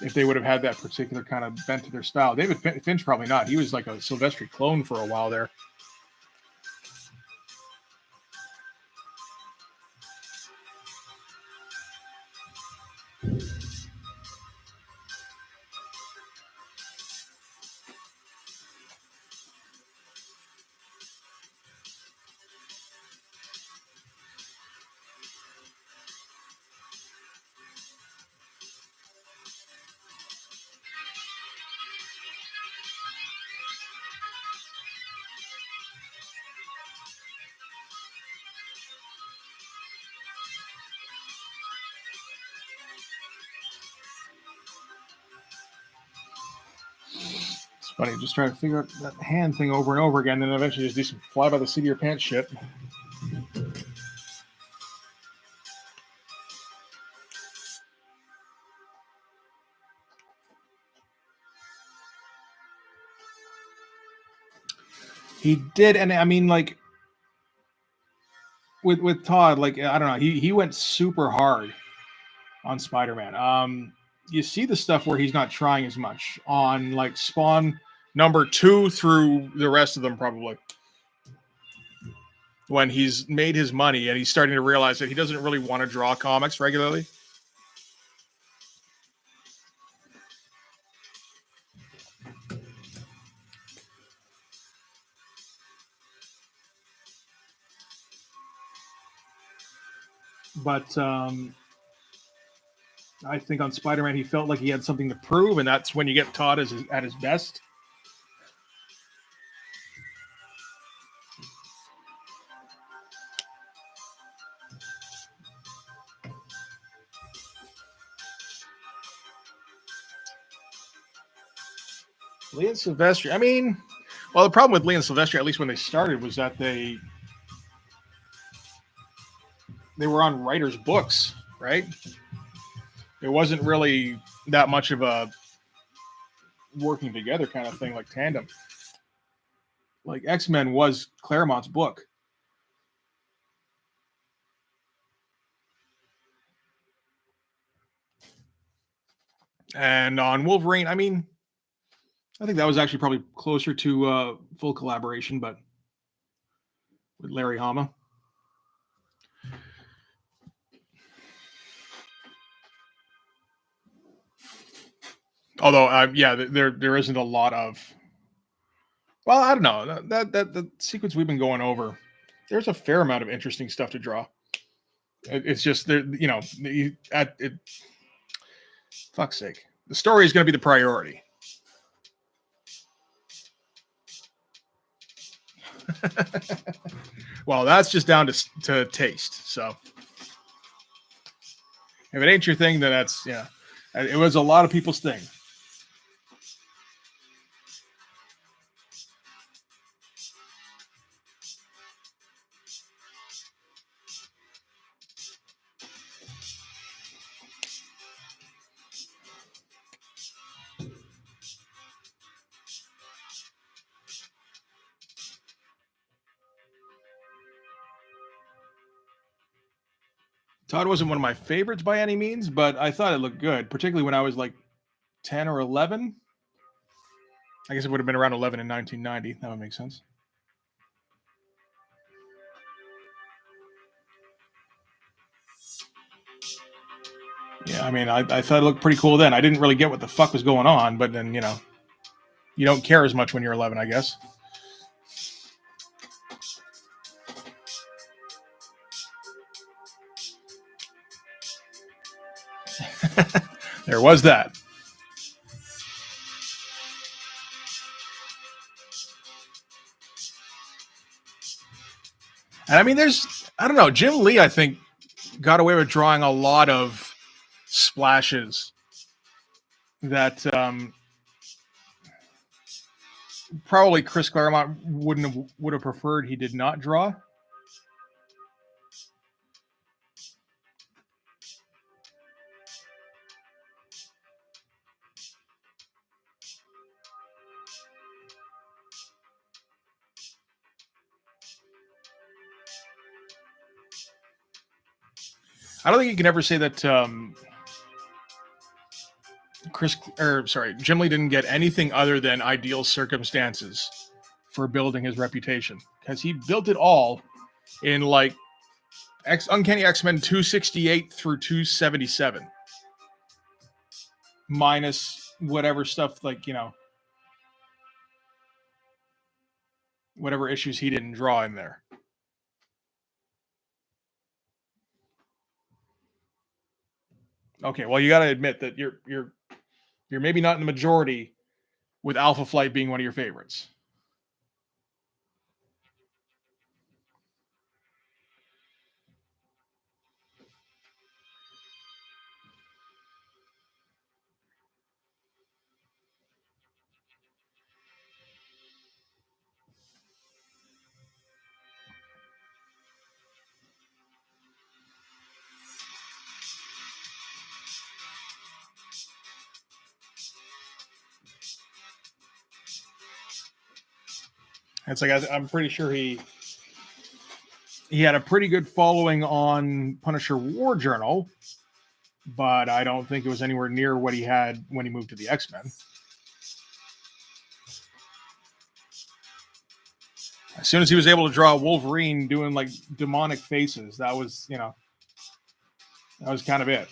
if they would have had that particular kind of bent to their style. David Finch probably not. He was like a Silvestri clone for a while there. It's funny, just try to figure out that hand thing over and over again, then eventually just do some fly by the seat of your pants shit. He did, and I mean, like with Todd, like I don't know, he went super hard on Spider-Man. You see the stuff where he's not trying as much on like Spawn number 2 through the rest of them probably. When he's made his money and he's starting to realize that he doesn't really want to draw comics regularly. But I think on Spider-Man he felt like he had something to prove, and that's when you get Todd at his best. Lee and Silvestri. I mean, well, the problem with Lee and Silvestri, at least when they started, was that they were on writers' books, right? It wasn't really that much of a working together kind of thing, like tandem. Like X-Men was Claremont's book. And on Wolverine, I mean, I think that was actually probably closer to full collaboration, but with Larry Hama. Although, yeah, there isn't a lot of. Well, I don't know that the sequence we've been going over. There's a fair amount of interesting stuff to draw. It's just there, you know, at it. Fuck's sake, the story is going to be the priority. Well, that's just down to taste. So if it ain't your thing, then that's yeah. It was a lot of people's thing. Todd wasn't one of my favorites by any means, but I thought it looked good, particularly when I was like 10 or 11. I guess it would have been around 11 in 1990. That would make sense. Yeah, I mean, I thought it looked pretty cool then. I didn't really get what the fuck was going on, but then, you know, you don't care as much when you're 11, I guess. There was that. And I mean, I don't know, Jim Lee, I think, got away with drawing a lot of splashes that probably Chris Claremont would have preferred he did not draw. I don't think you can ever say that Jim Lee didn't get anything other than ideal circumstances for building his reputation because he built it all in like Uncanny X-Men 268 through 277, minus whatever stuff like, you know, whatever issues he didn't draw in there. Okay, well, you got to admit that you're maybe not in the majority with Alpha Flight being one of your favorites. It's like I'm pretty sure he had a pretty good following on Punisher War Journal, but I don't think it was anywhere near what he had when he moved to the X-Men. As soon as he was able to draw Wolverine doing like demonic faces, that was, you know, that was kind of it.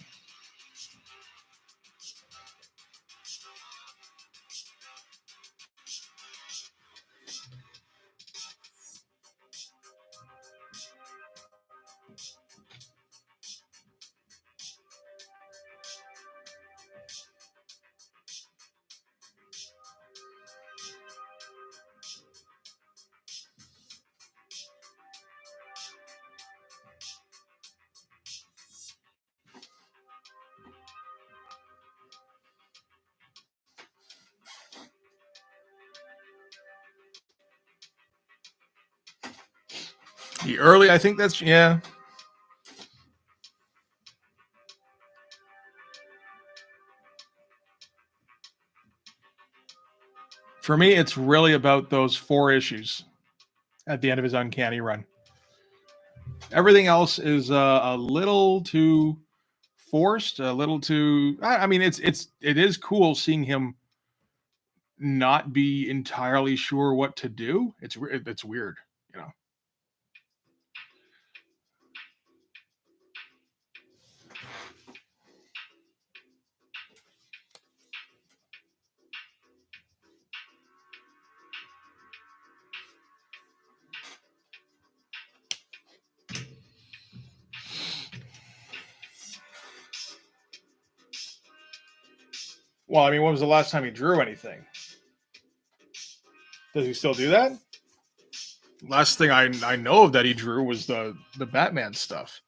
The early, I think that's, yeah. For me, it's really about those 4 issues at the end of his Uncanny run. Everything else is a little too forced, a little too. I mean, it is cool seeing him not be entirely sure what to do. It's weird, you know. Well, I mean, when was the last time he drew anything? Does he still do that? Last thing I know of that he drew was the Batman stuff.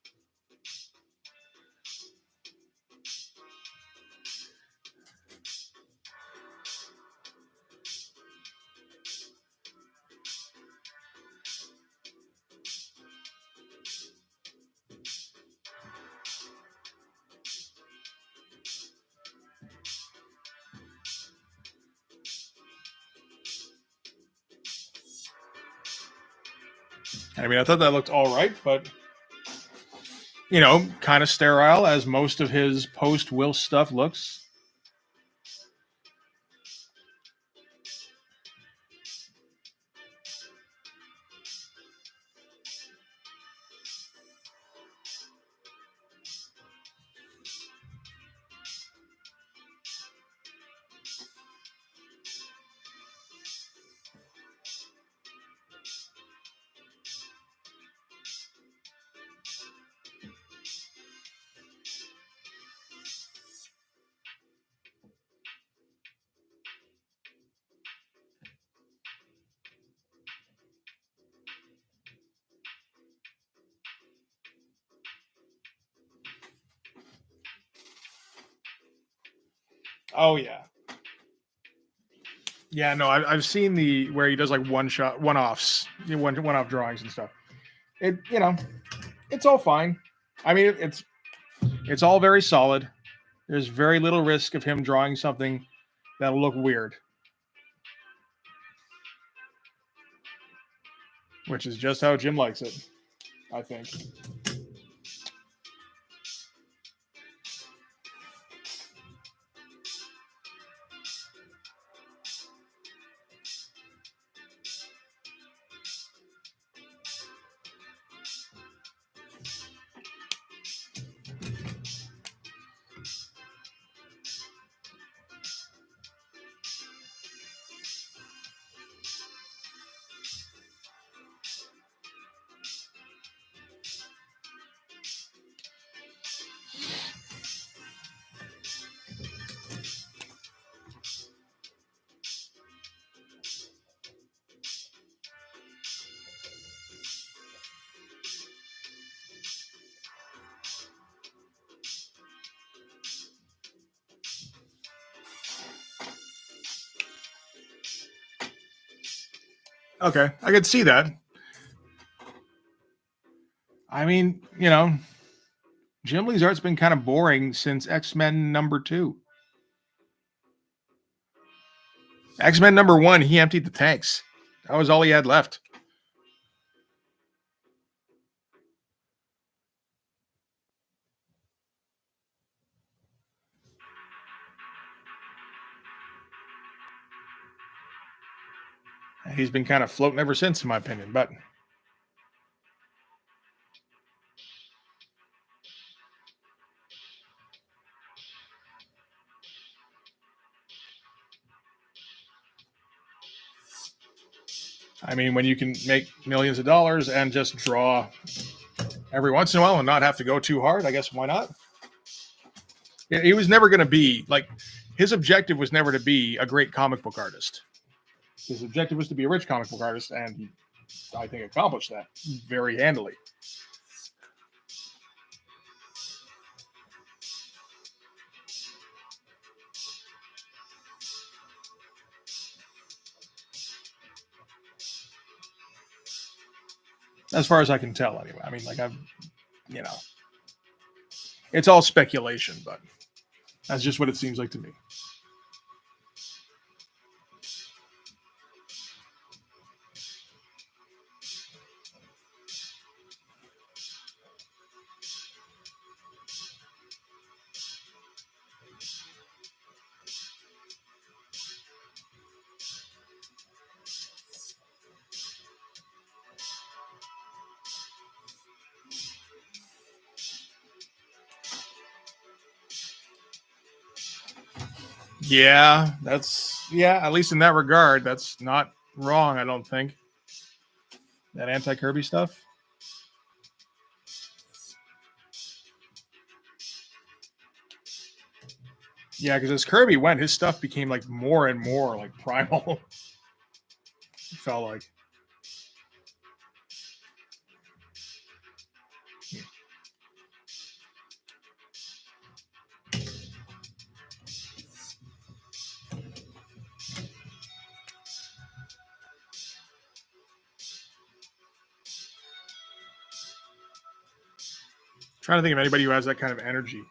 I mean, I thought that looked all right, but kind of sterile as most of his post Will stuff looks. Oh yeah, yeah. No, I've seen the where he does like one offs, one off drawings and stuff. It's all fine. I mean, it's all very solid. There's very little risk of him drawing something that'll look weird, which is just how Jim likes it, I think. Okay, I could see that. I mean, Jim Lee's art's been kind of boring since X-Men #2. X-Men #1, he emptied the tanks. That was all he had left. He's been kind of floating ever since, in my opinion. But I mean, when you can make millions of dollars and just draw every once in a while and not have to go too hard, I guess why not? He was never going to be like, his objective was never to be a great comic book artist. His objective was to be a rich comic book artist, and he, I think, accomplished that very handily. as far as I can tell, anyway. I mean, like you know, it's all speculation, but that's just what it seems like to me. Yeah, at least in that regard, that's not wrong, I don't think. That anti-Kirby stuff. Yeah, because as Kirby went, his stuff became like more and more like primal. It felt like. Trying to think of anybody who has that kind of energy.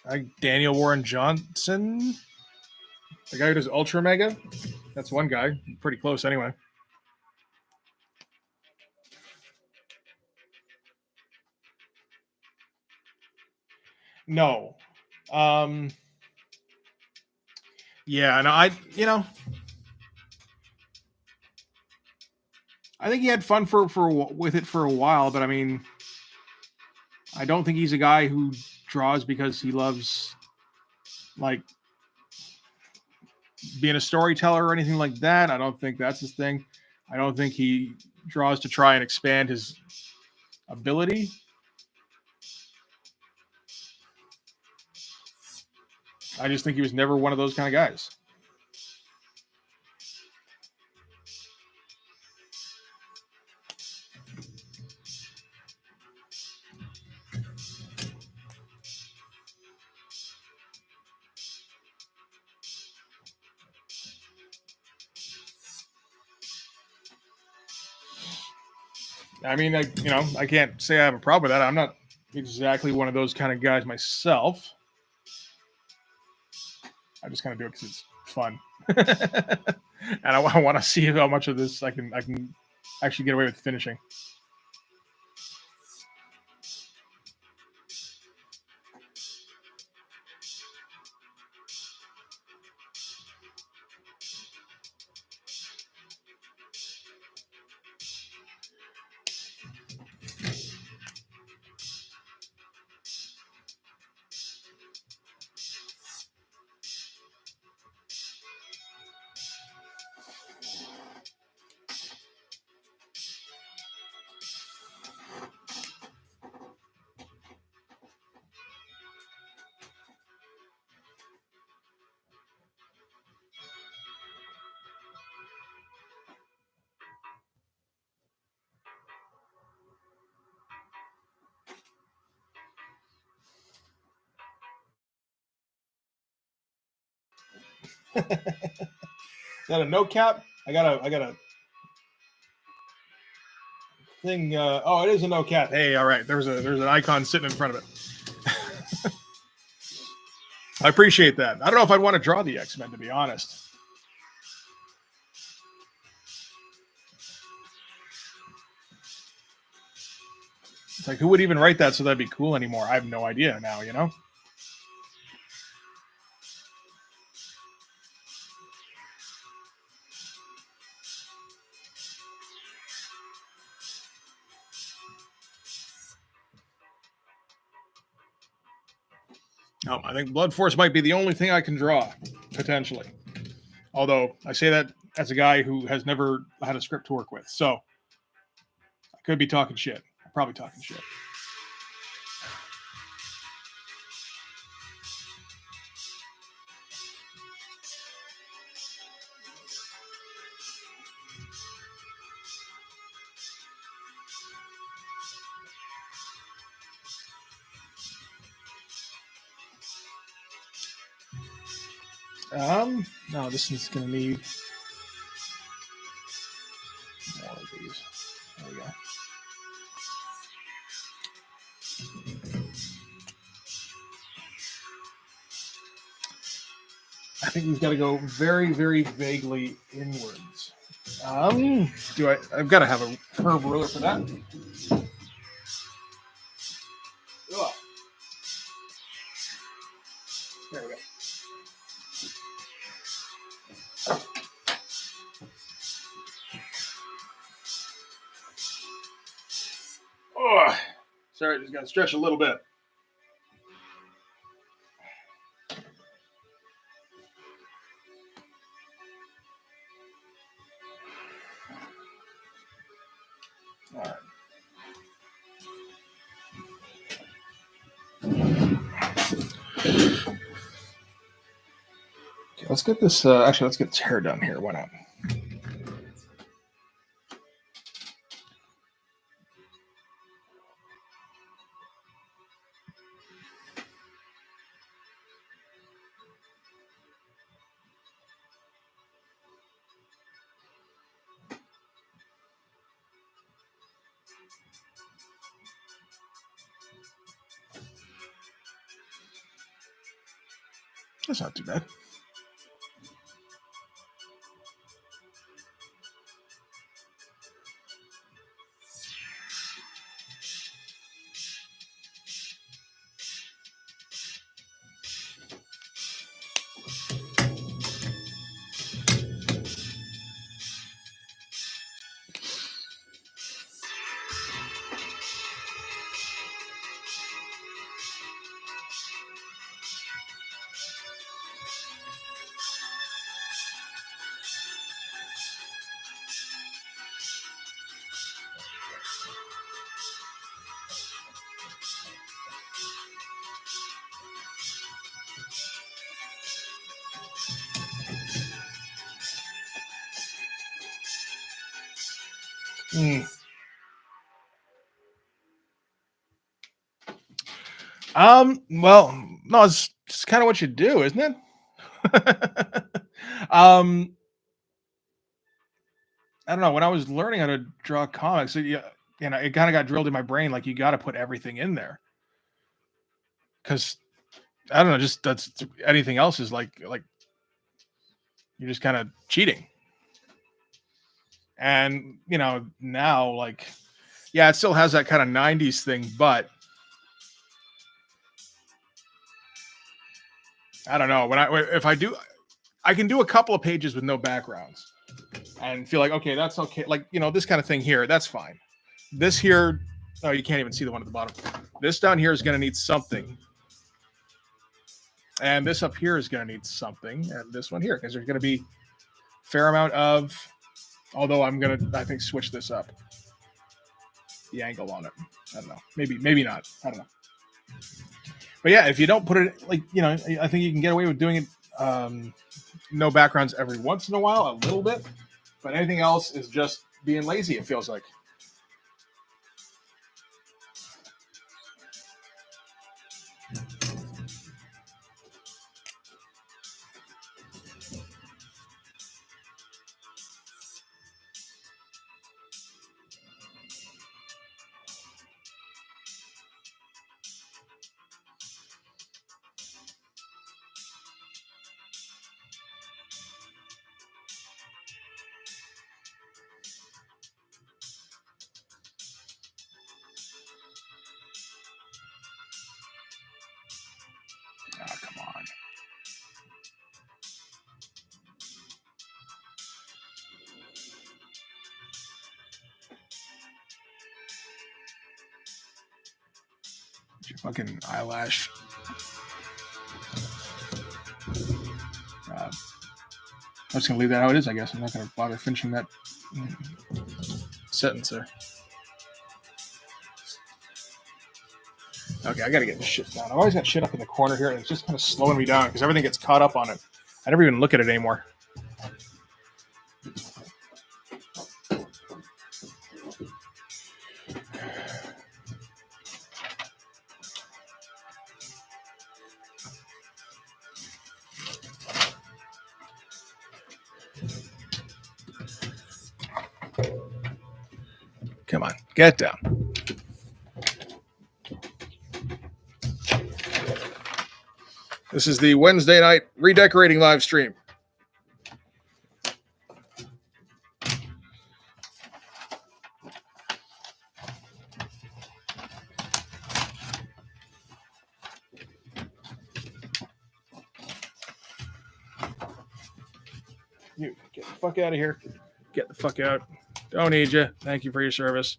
Like Daniel Warren Johnson, the guy who does Ultra Mega. That's one guy. Pretty close, anyway. No. Um. Yeah, and I think he had fun with it for a while, but I mean, I don't think he's a guy who draws because he loves like being a storyteller or anything like that. I don't think that's his thing. I don't think he draws to try and expand his ability. I just think he was never one of those kind of guys. I mean, I can't say I have a problem with that. I'm not exactly one of those kind of guys myself. I just kind of do it because it's fun, and I want to see how much of this I can actually get away with finishing. Is that a no cap? I got a thing. Oh, it is a no cap. Hey, all right. There's an icon sitting in front of it. I appreciate that. I don't know if I'd want to draw the X-Men, to be honest. It's like, who would even write that so that'd be cool anymore? I have no idea now, No, I think Blood Force might be the only thing I can draw, potentially. Although I say that as a guy who has never had a script to work with. So I could be talking shit. I'm probably talking shit. No, this is going to need I think we've got to go very, very vaguely inwards. I've got to have a curve ruler for that. Ugh. There we go. Oh, sorry, just got to stretch a little bit. All right. Okay, let's get this. Actually, let's get this hair done here. Why not? That's not too bad. Mm. Well, no, it's kind of what you do, isn't it? um, I don't know. When I was learning how to draw comics, it kind of got drilled in my brain like you got to put everything in there because I don't know. Just that's anything else is like you're just kind of cheating. And now yeah, it still has that kind of '90s thing, but I don't know. If I do, I can do a couple of pages with no backgrounds and feel like okay, that's okay. Like this kind of thing here, that's fine. This here, oh, you can't even see the one at the bottom. This down here is going to need something, and this up here is going to need something, and this one here because there's going to be a fair amount of. Although I'm gonna, I think, switch this up. The angle on it. I don't know. Maybe not. I don't know. But yeah, if you don't put it I think you can get away with doing it. No backgrounds every once in a while, a little bit, but anything else is just being lazy. It feels like. Oh, come on. It's your fucking eyelash. I'm just gonna leave that how it is. I guess I'm not gonna bother finishing that sentence there. Okay, I gotta get this shit down. I've always got shit up in the corner here, and it's just kind of slowing me down because everything gets caught up on it. I never even look at it anymore. Come on, get down. This is the Wednesday night redecorating live stream. You get the fuck out of here. Get the fuck out. Don't need you. Thank you for your service.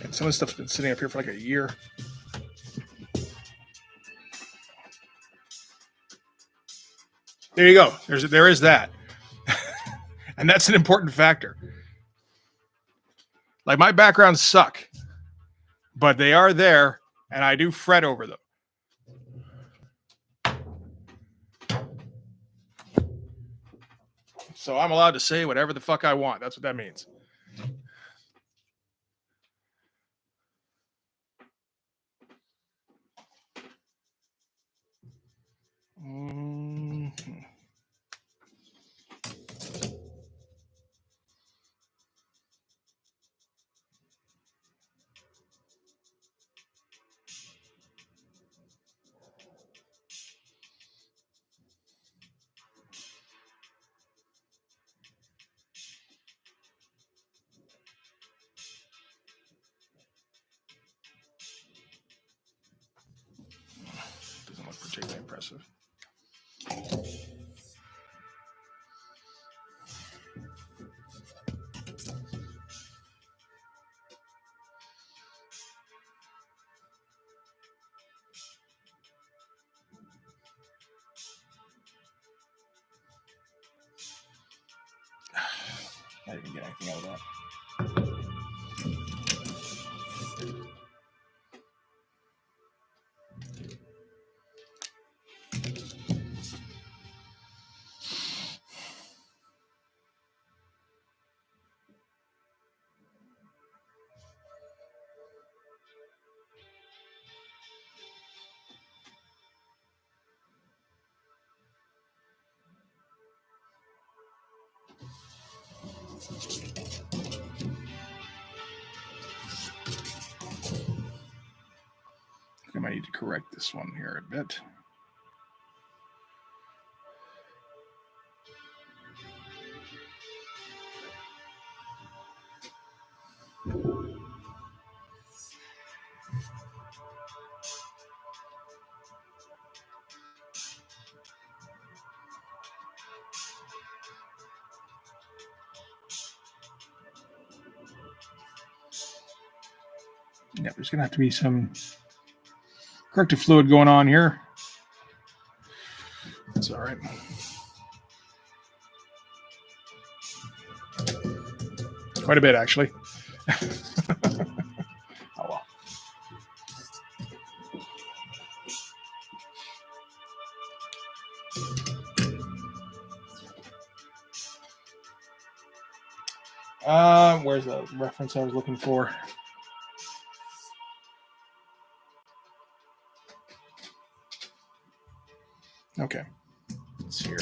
And some of the stuff's been sitting up here for like a year. There you go. There is that. And that's an important factor. Like, my backgrounds suck, but they are there, and I do fret over them. So I'm allowed to say whatever the fuck I want. That's what that means. Doesn't look particularly impressive. I didn't get anything out of that. I might need to correct this one here a bit. Yeah, there's going to have to be some corrective fluid going on here. That's all right. Quite a bit, actually. Oh, well. Where's the reference I was looking for? Okay. It's here.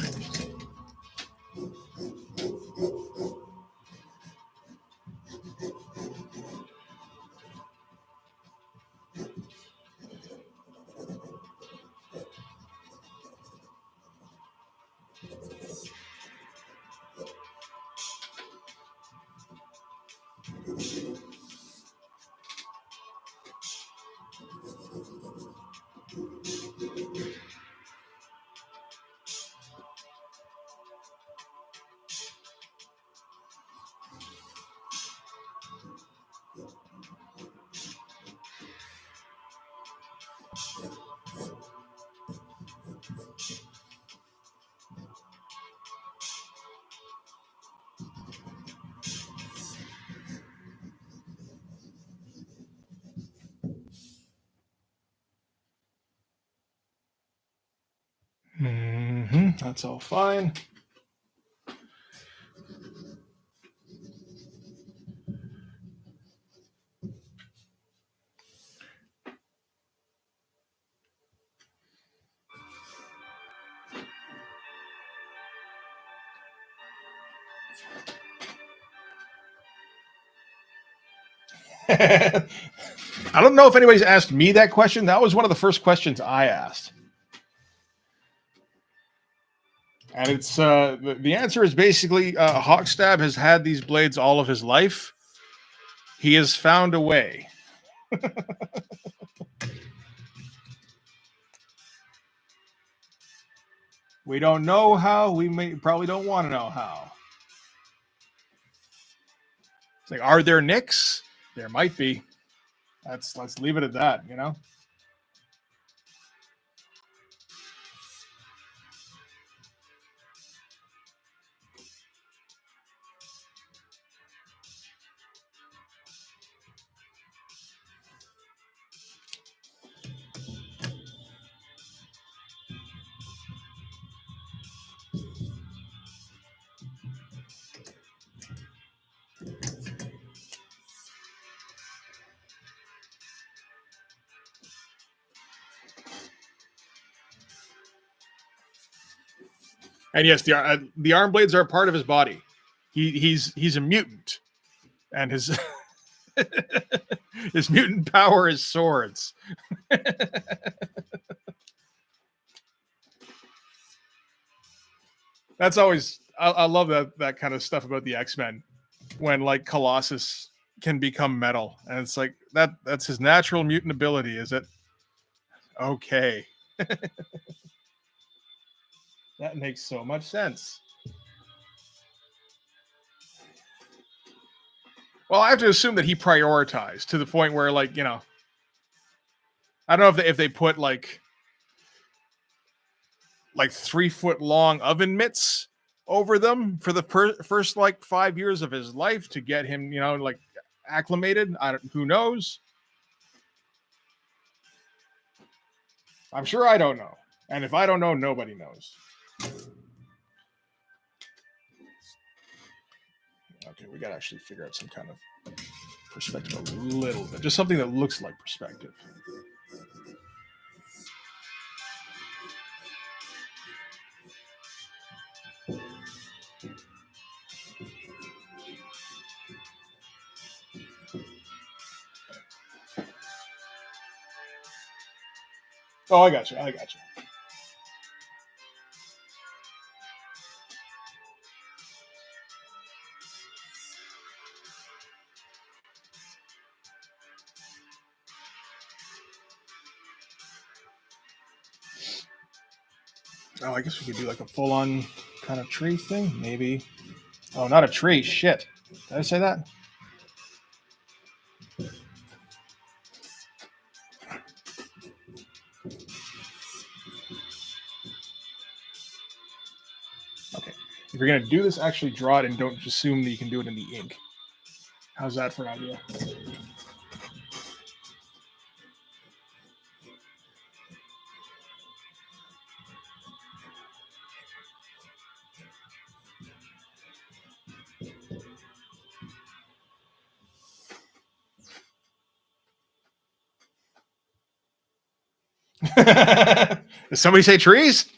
That's all fine. I don't know if anybody's asked me that question. That was one of the first questions I asked. And it's the answer is basically Hawkstab has had these blades all of his life. He has found a way. We don't know how. We probably don't want to know how. It's like, are there nicks? There might be. Let's leave it at that, you know? And yes, the arm blades are a part of his body. He's a mutant, and his his mutant power is swords. That's always I love that kind of stuff about the X-Men when like Colossus can become metal, and it's like that's his natural mutant ability, is it? Okay. That makes so much sense. Well, I have to assume that he prioritized to the point where, like, you know, I don't know if they put like 3-foot long oven mitts over them for the first like 5 years of his life to get him, you know, like acclimated. Who knows? I'm sure I don't know, and if I don't know, nobody knows. Okay, we gotta actually figure out some kind of perspective a little bit, just something that looks like perspective. Oh, I got you. Oh, I guess we could do like a full-on kind of tree thing, maybe. Oh, not a tree. Shit. Did I say that? Okay. If you're gonna do this, actually draw it and don't just assume that you can do it in the ink. How's that for an idea? Did somebody say trees?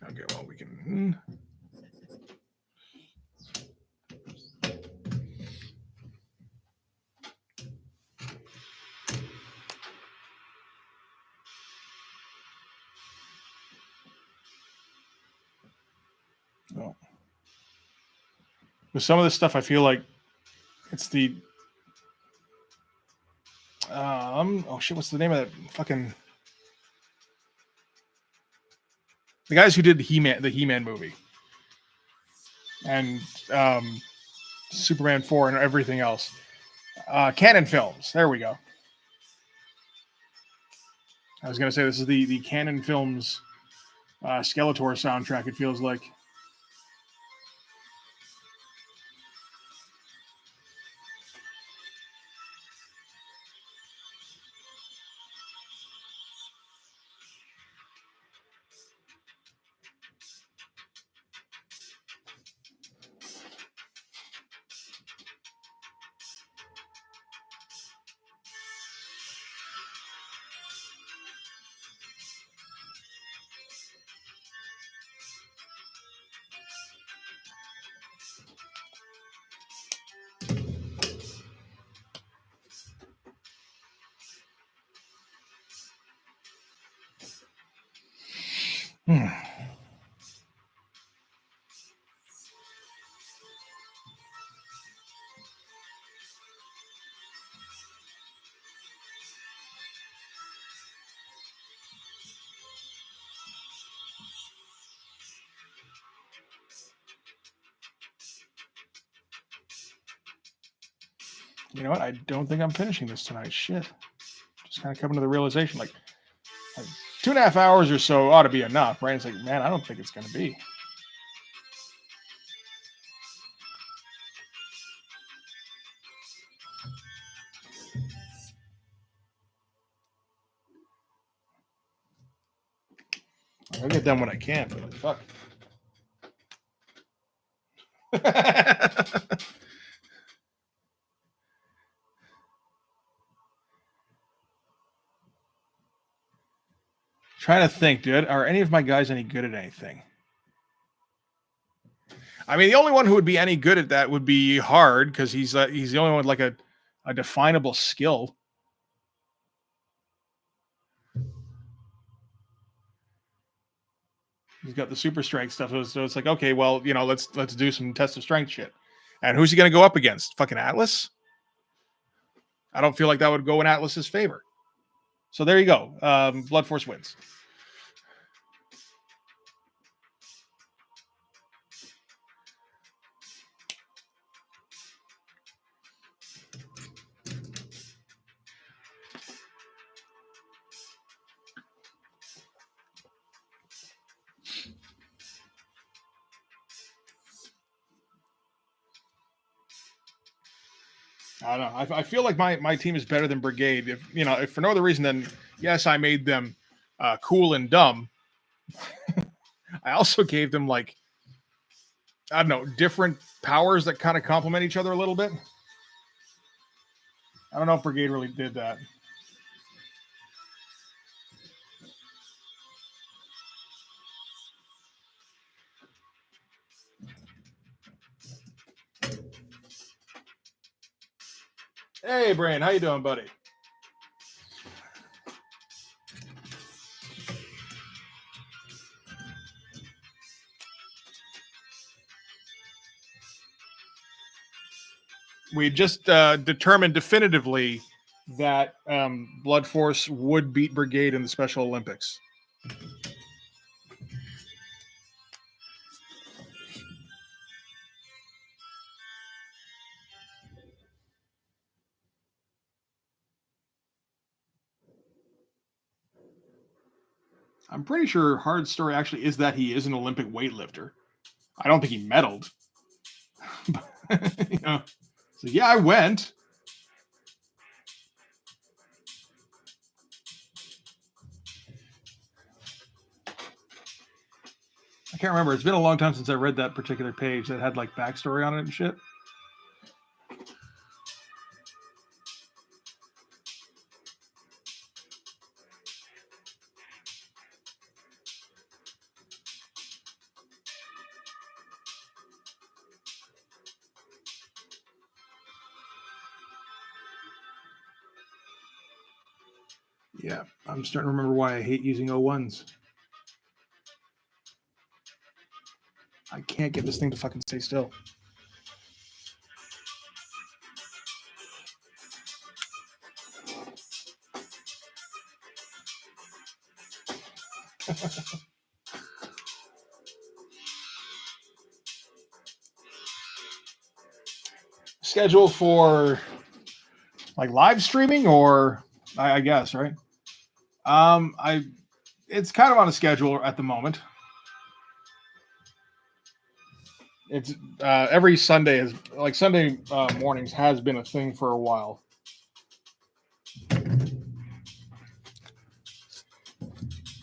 Okay, well, we can. Oh. With some of this stuff, I feel like it's the. Oh shit! What's the name of that fucking? The guys who did the He-Man movie, and Superman 4 and everything else. Canon Films. There we go. I was gonna say this is the Canon Films Skeletor soundtrack. It feels like. Hmm. You know what? I don't think I'm finishing this tonight. Shit. Just kind of coming to the realization, like 2.5 hours or so ought to be enough, right? It's like, man, I don't think it's going to be. I'll get done when I can, but like, fuck. Trying to think, dude. Are any of my guys any good at anything? I mean, the only one who would be any good at that would be Hard because he's the only one with like a definable skill. He's got the super strength stuff, so it's like, okay, well, you know, let's do some test of strength shit. And who's he going to go up against? Fucking Atlas? I don't feel like that would go in Atlas's favor. So there you go. Blood Force wins. I don't know. I feel like my team is better than Brigade. If for no other reason than yes, I made them cool and dumb. I also gave them like I don't know different powers that kind of complement each other a little bit. I don't know if Brigade really did that. Hey, Brian, how you doing, buddy? We just determined definitively that Blood Force would beat Brigade in the Special Olympics. I'm pretty sure Hard's story actually is that he is an Olympic weightlifter. I don't think he medaled. you know, so yeah, I went. I can't remember. It's been a long time since I read that particular page that had like backstory on it and shit. Yeah, I'm starting to remember why I hate using O1s. I can't get this thing to fucking stay still. Schedule for Like live streaming, or I guess, right? I It's kind of on a schedule at the moment. It's every Sunday is like Sunday mornings has been a thing for a while.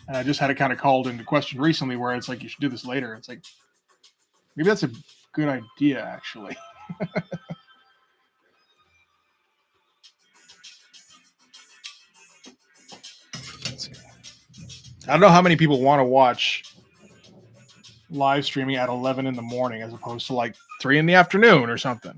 And I just had it kind of called into question recently where it's like you should do this later. It's like maybe that's a good idea actually. I don't know how many people want to watch live streaming at 11 in the morning as opposed to like 3 in the afternoon or something.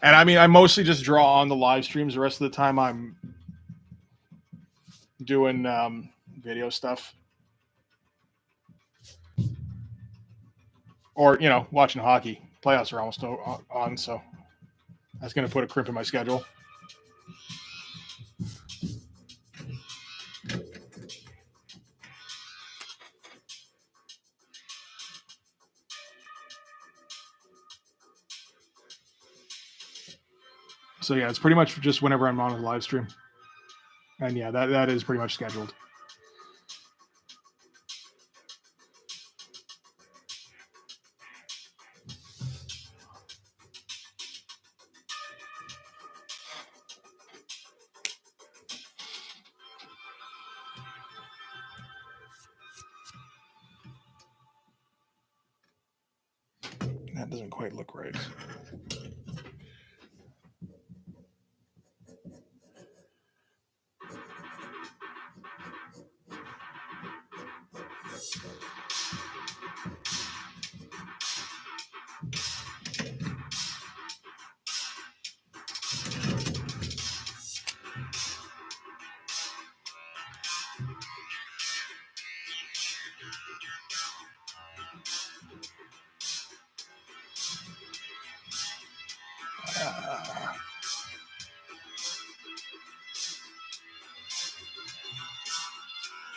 And I mean, I mostly just draw on the live streams. The rest of the time, I'm doing video stuff, or watching hockey. Playoffs are almost on, so that's going to put a crimp in my schedule. So yeah, it's pretty much just whenever I'm on a live stream, and yeah, that is pretty much scheduled. That doesn't quite look right.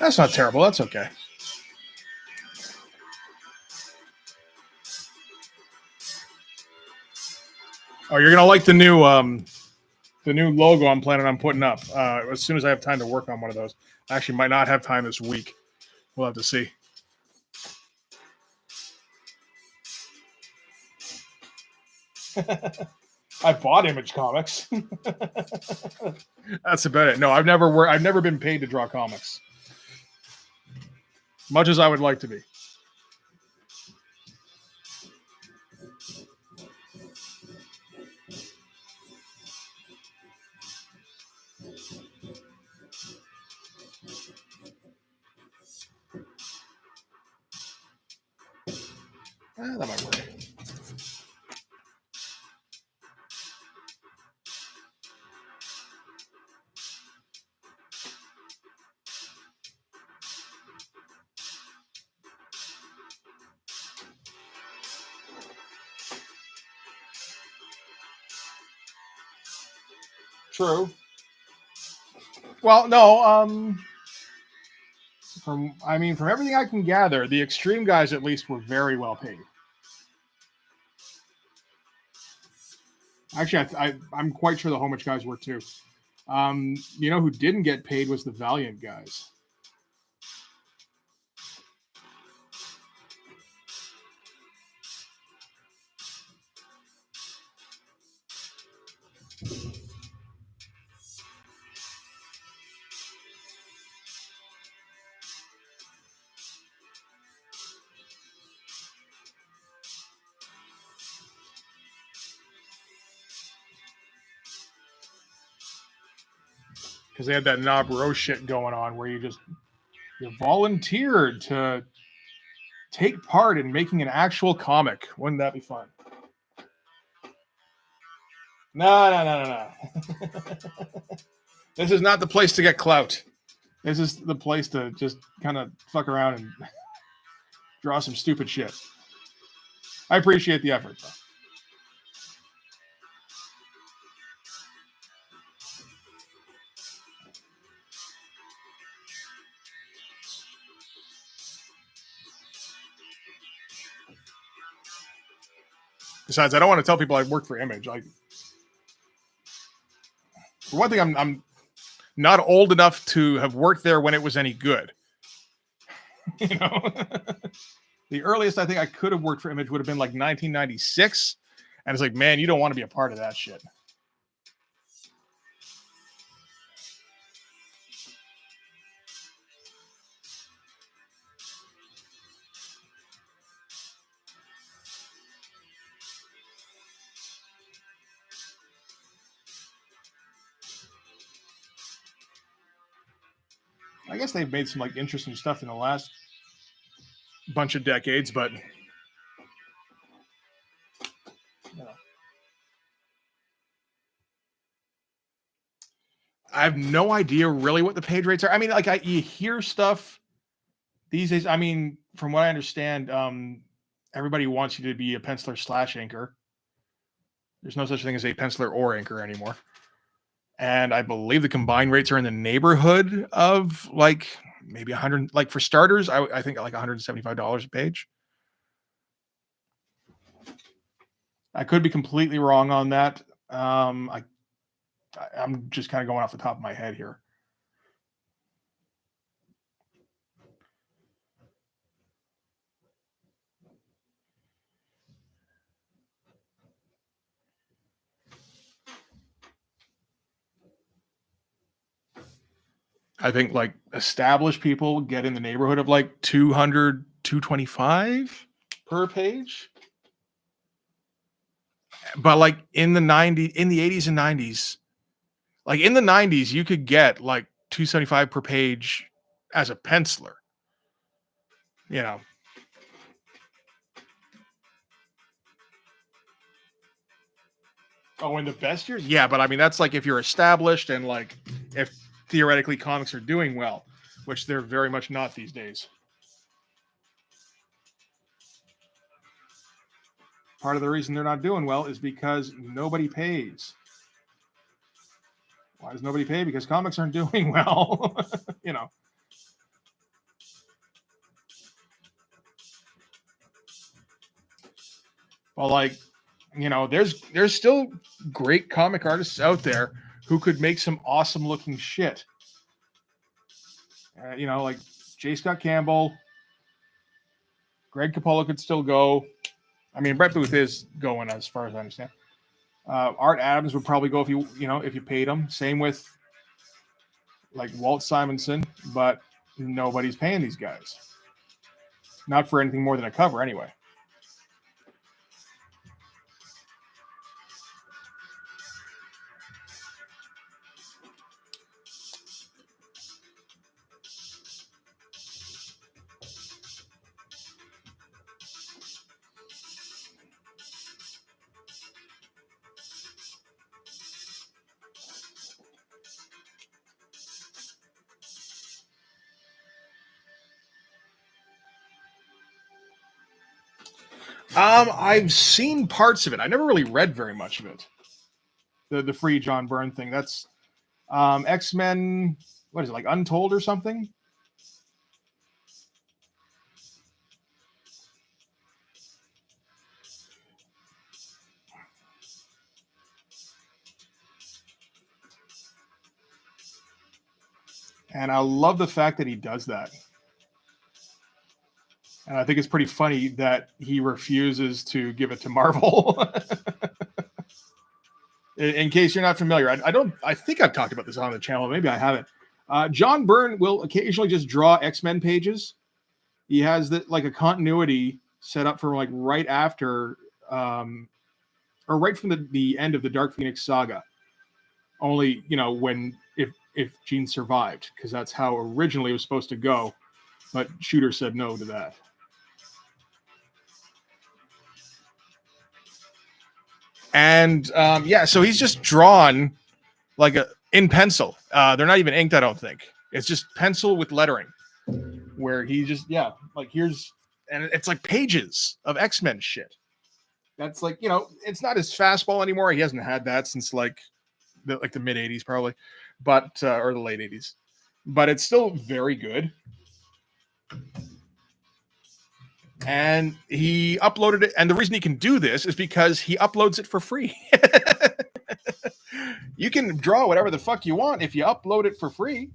That's not terrible. That's okay. Oh, you're gonna like the new logo I'm planning on putting up as soon as I have time to work on one of those. I actually might not have time this week. We'll have to see. I bought Image Comics. That's about it. No, I've never been paid to draw comics, much as I would like to be. That might work. True. Well, no. From everything I can gather, the extreme guys at least were very well paid. Actually, I'm quite sure the Homage guys were too. Who didn't get paid was the Valiant guys. Because they had that Knob Row shit going on where you volunteered to take part in making an actual comic. Wouldn't that be fun? No. This is not the place to get clout. This is the place to just kind of fuck around and draw some stupid shit. I appreciate the effort, though. Besides, I don't want to tell people I work for Image. Like, for one thing, I'm not old enough to have worked there when it was any good. You know, the earliest I think I could have worked for Image would have been like 1996, and it's like, man, you don't want to be a part of that shit. I guess they've made some like interesting stuff in the last bunch of decades, but you know, I have no idea really what the page rates are. I mean, like you hear stuff these days. I mean, from what I understand, everybody wants you to be a penciler / inker. There's no such thing as a penciler or inker anymore. And I believe the combined rates are in the neighborhood of like maybe 100. Like for starters, I think like $175 a page. I could be completely wrong on that. I'm just kind of going off the top of my head here. I think like established people get in the neighborhood of like 200, 225 per page. But like in the 80s and 90s, like in the 90s, you could get like 275 per page as a penciler. You know. Oh, in the best years? Yeah, but I mean that's like if you're established and like if theoretically comics are doing well, which they're very much not these days. Part of the reason they're not doing well is because nobody pays. Why does nobody pay? Because comics aren't doing well. You know. Well, like, you know, there's still great comic artists out there who could make some awesome looking shit. You know, like J. Scott Campbell, Greg Capullo could still go. I mean, Brett Booth is going as far as I understand. Art Adams would probably go if you paid him. Same with like Walt Simonson, but nobody's paying these guys. Not for anything more than a cover, anyway. I've seen parts of it. I never really read very much of it. The free John Byrne thing. That's X-Men. What is it, like Untold or something? And I love the fact that he does that. And I think it's pretty funny that he refuses to give it to Marvel. In case you're not familiar, I think I've talked about this on the channel. Maybe I haven't. John Byrne will occasionally just draw X-Men pages. He has like a continuity set up for like right after, or right from the end of the Dark Phoenix saga. Only, you know, when if Jean survived, because that's how originally it was supposed to go, but Shooter said no to that. And yeah, so he's just drawn like in pencil. They're not even inked, I don't think. It's just pencil with lettering, where he just like here's, and it's like pages of X-Men shit. That's like, you know, it's not his fastball anymore. He hasn't had that since like the mid '80s probably, but or the late '80s. But it's still very good. And he uploaded it. And the reason he can do this is because he uploads it for free. You can draw whatever the fuck you want if you upload it for free.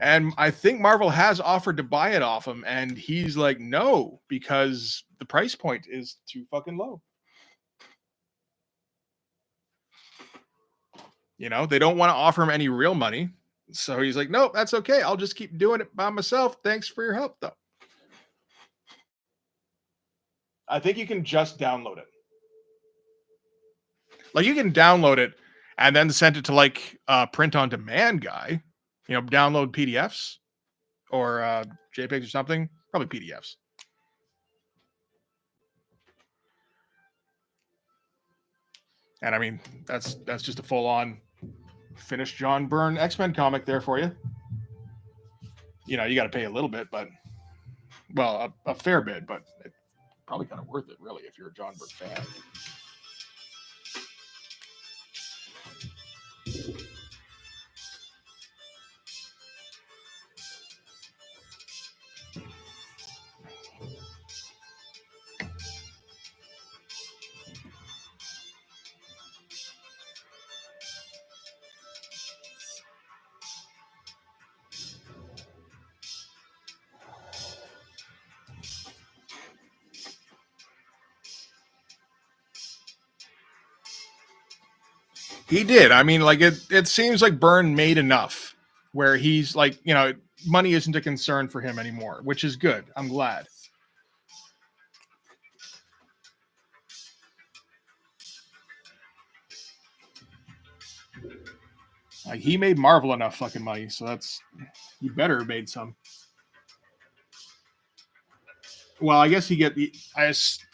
And I think Marvel has offered to buy it off him, and he's like, no, because the price point is too fucking low. You know, they don't want to offer him any real money. So he's like, nope, that's okay. I'll just keep doing it by myself. Thanks for your help, though. I think you can just download it. Like, you can download it and then send it to like a print on demand guy, you know, download PDFs or JPEGs or something, probably PDFs. And I mean, that's just a full on finished John Byrne X-Men comic there for you. You know, you got to pay a little bit, but well, a fair bit, but it's probably kind of worth it, really, if you're a John Byrne fan. He did. I mean, like it seems like Byrne made enough where he's like, you know, money isn't a concern for him anymore, which is good. I'm glad. Like, he made Marvel enough fucking money, so that's, he better have made some. Well, I guess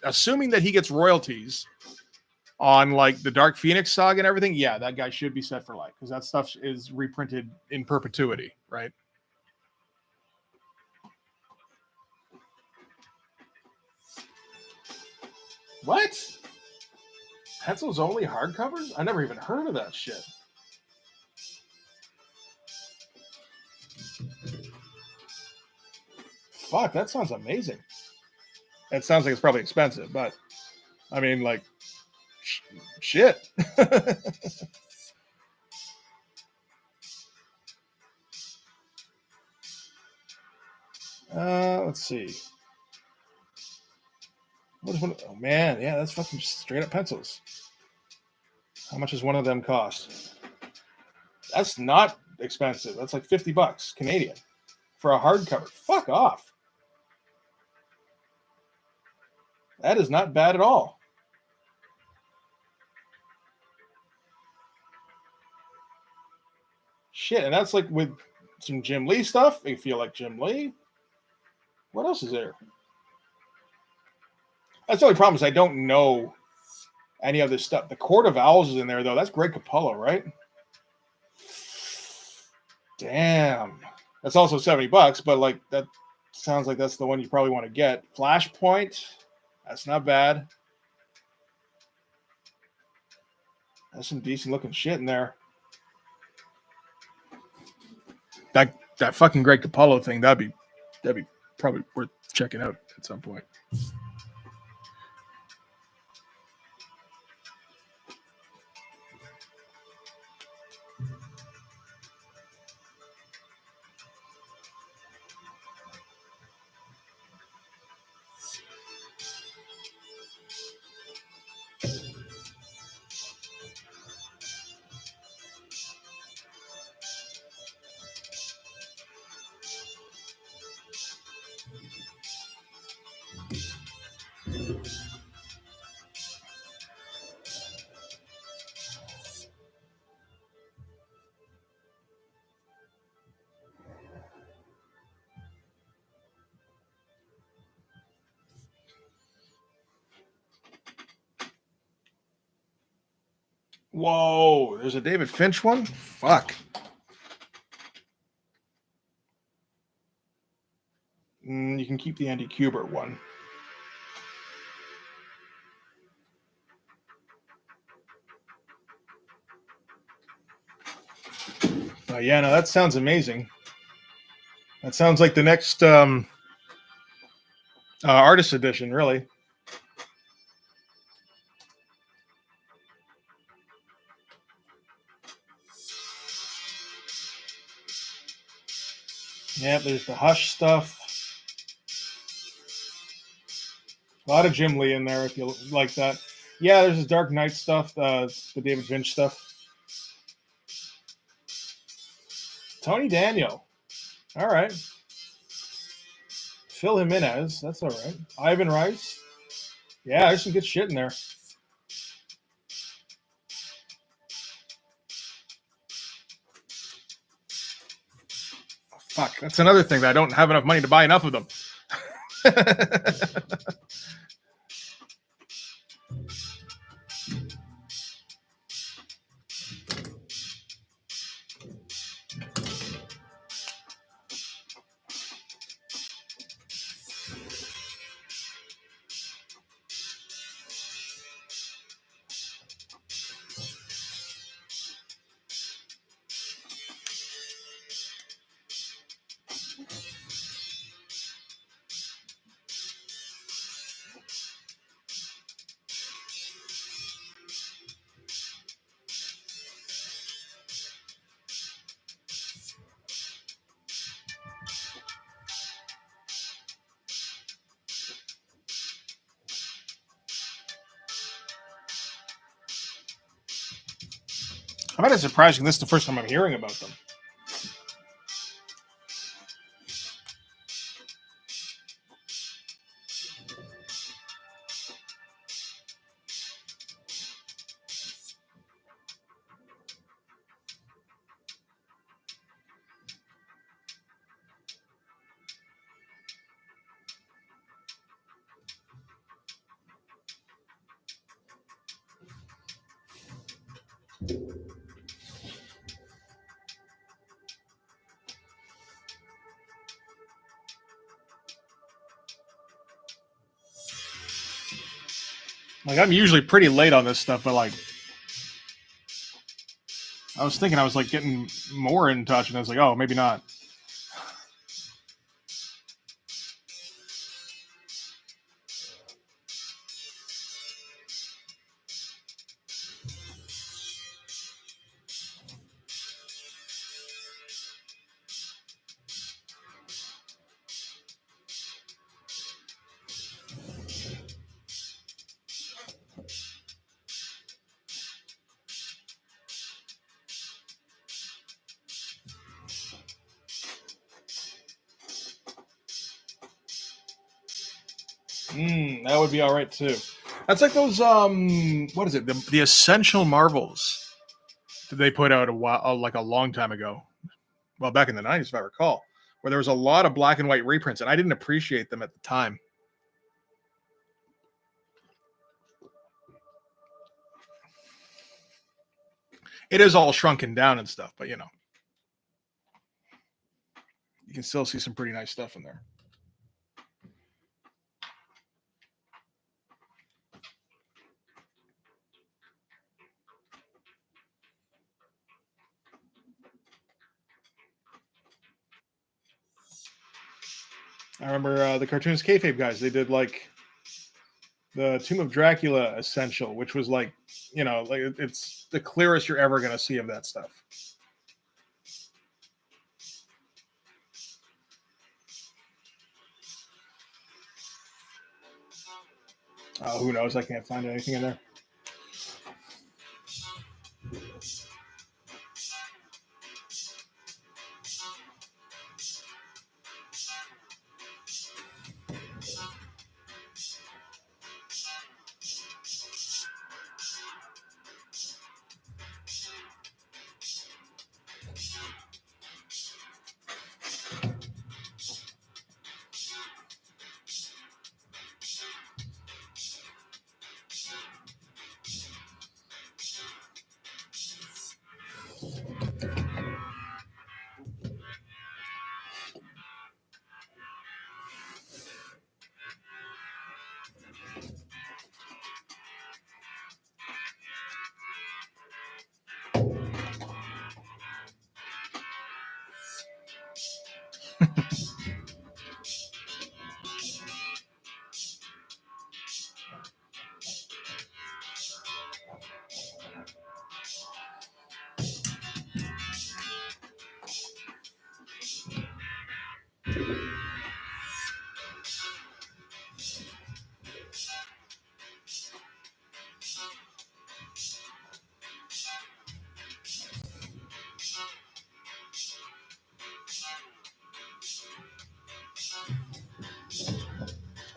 assuming that he gets royalties on like the Dark Phoenix saga and everything. Yeah, that guy should be set for life because that stuff is reprinted in perpetuity, right? What? Pencils only hardcovers? I never even heard of that shit. Fuck, that sounds amazing. It sounds like it's probably expensive, but I mean, like, shit. Let's see. What is one? Oh man, yeah, that's fucking just straight up pencils. How much does one of them cost? That's not expensive. That's like $50 Canadian for a hardcover. Fuck off. That is not bad at all. Shit, and that's like with some Jim Lee stuff. You feel like Jim Lee. What else is there? That's the only problem is I don't know any of this stuff. The Court of Owls is in there though. That's Greg Capullo, right? Damn. That's also $70, but like that sounds like that's the one you probably want to get. Flashpoint. That's not bad. That's some decent looking shit in there. That fucking Greg Capullo thing, that'd be probably worth checking out at some point. Whoa, there's a David Finch one? Fuck. You can keep the Andy Kubert one. Yeah, no, that sounds amazing. That sounds like the next artist edition, really. Yeah, there's the Hush stuff. A lot of Jim Lee in there if you like that. Yeah, there's his Dark Knight stuff, the David Finch stuff. Tony Daniel. All right. Fill him in as. That's all right. Ivan Rice. Yeah, there's some good shit in there. Fuck, that's another thing that I don't have enough money to buy enough of them. I find it surprising. This is the first time I'm hearing about them. Like, I'm usually pretty late on this stuff, but like, I was thinking I was like getting more in touch, and I was like, oh, maybe not. That would be all right too. That's like those what is it? The Essential Marvels that they put out a while, like a long time ago. Well, back in the '90s, if I recall, where there was a lot of black and white reprints, and I didn't appreciate them at the time. It is all shrunken down and stuff, but you know, you can still see some pretty nice stuff in there. I remember the Cartoonist Kayfabe guys. They did like the Tomb of Dracula Essential, which was like, you know, like it's the clearest you're ever going to see of that stuff. Who knows? I can't find anything in there.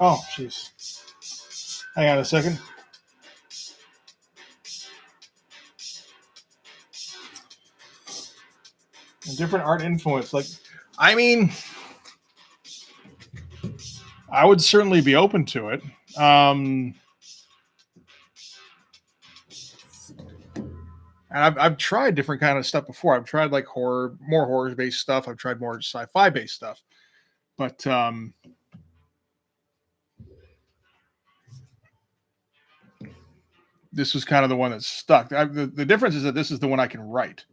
Oh, jeez. Hang on a second. A different art influence. Like, I mean, I would certainly be open to it. And I've tried different kind of stuff before. I've tried like more horror based stuff. I've tried more sci-fi based stuff. But this was kind of the one that stuck. The difference is that this is the one I can write.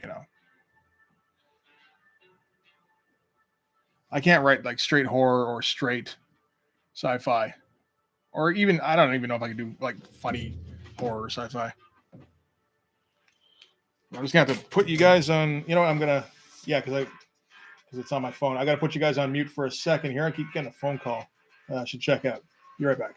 You know, I can't write like straight horror or straight sci-fi, or even I don't even know if I can do like funny horror or sci-fi. I'm just gonna have to put you guys on. You know, I'm gonna because it's on my phone. I gotta put you guys on mute for a second here. I keep getting a phone call. I should check out. Be right back.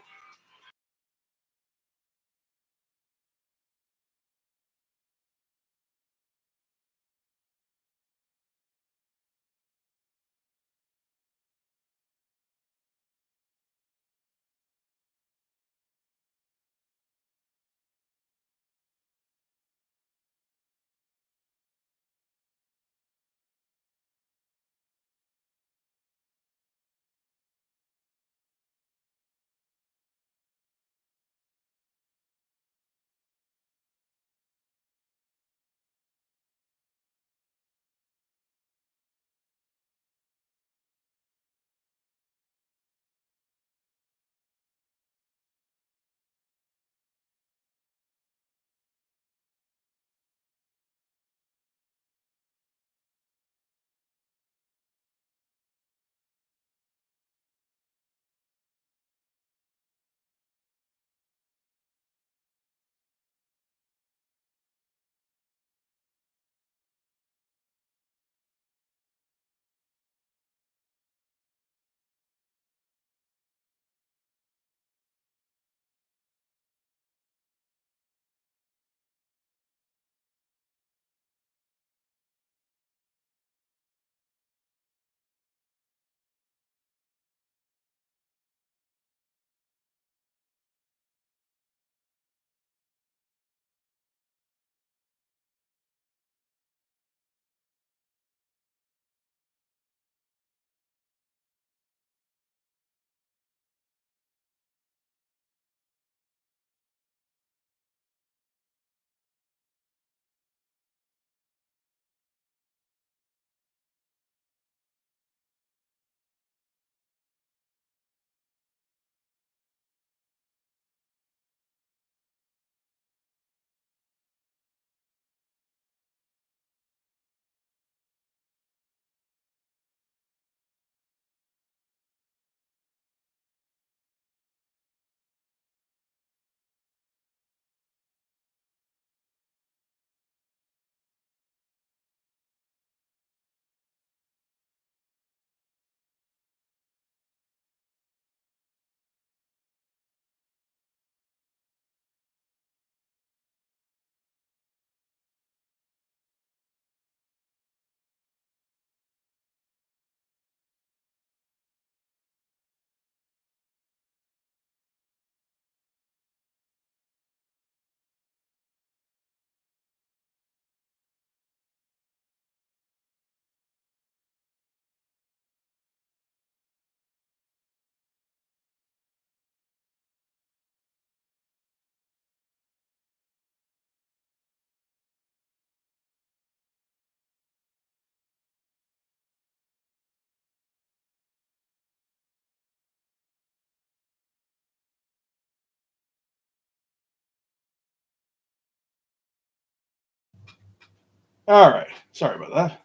All right. Sorry about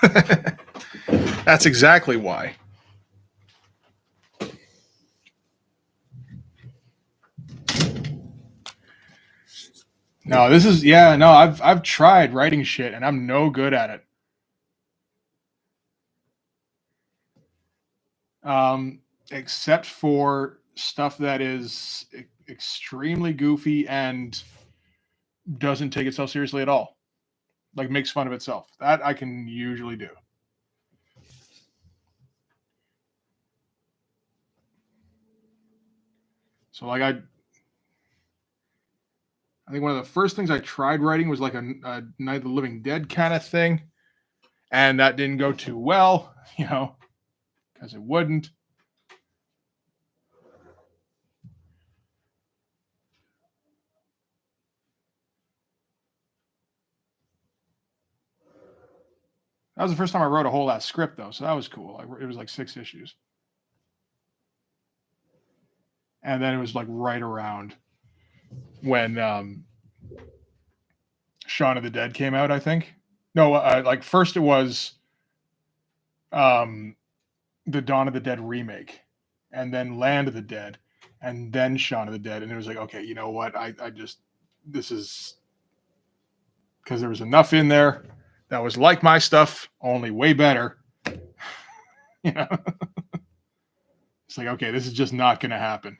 that. That's exactly why. No, this is no, I've tried writing shit and I'm no good at it. Except for stuff that is extremely goofy and doesn't take itself seriously at all. Like makes fun of itself. That I can usually do. So like I think one of the first things I tried writing was like a Night of the Living Dead kind of thing, and that didn't go too well, because it wouldn't. That was the first time I wrote a whole ass script though, so that was cool. It was like 6 issues, and then it was like right around when Shaun of the Dead came out. I think no, like first it was um, the Dawn of the Dead remake, and then Land of the Dead, and then Shaun of the Dead, and it was like, okay, you know what? I just this is because there was enough in there that was like my stuff, only way better. you know, it's like, okay, this is just not going to happen.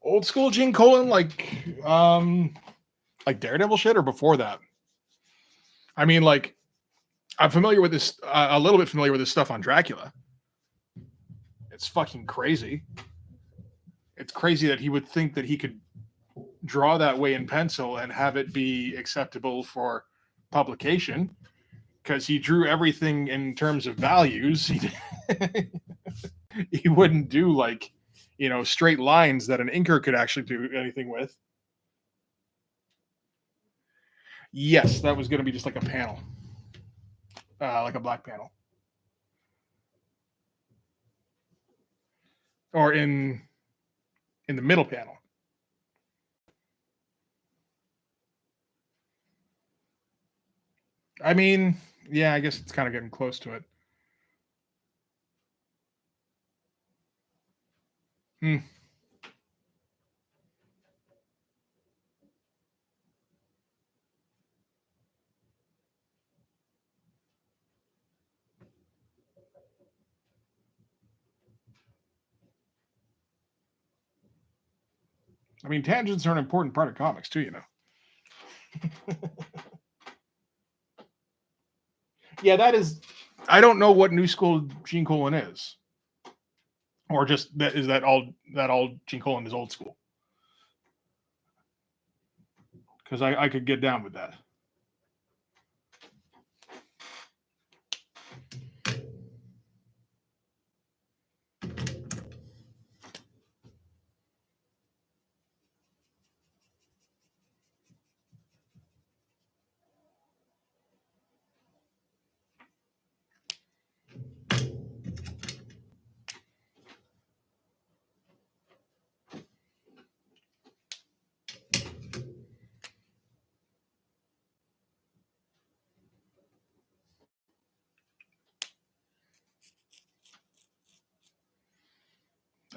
Old school Gene Colan, like Daredevil shit, or before that. I mean, like I'm familiar with this, a little bit familiar with this stuff on Dracula. It's fucking crazy. It's crazy that he would think that he could draw that way in pencil and have it be acceptable for publication, because he drew everything in terms of values. He wouldn't do like, straight lines that an inker could actually do anything with. Yes, that was going to be just like a panel, like a black panel, or in the middle panel. I mean, yeah, I guess it's kind of getting close to it. Hmm. I mean, tangents are an important part of comics too, Yeah, that is. I don't know what new school Gene Colan is, or just that is that all Gene Colan is old school. Because I could get down with that.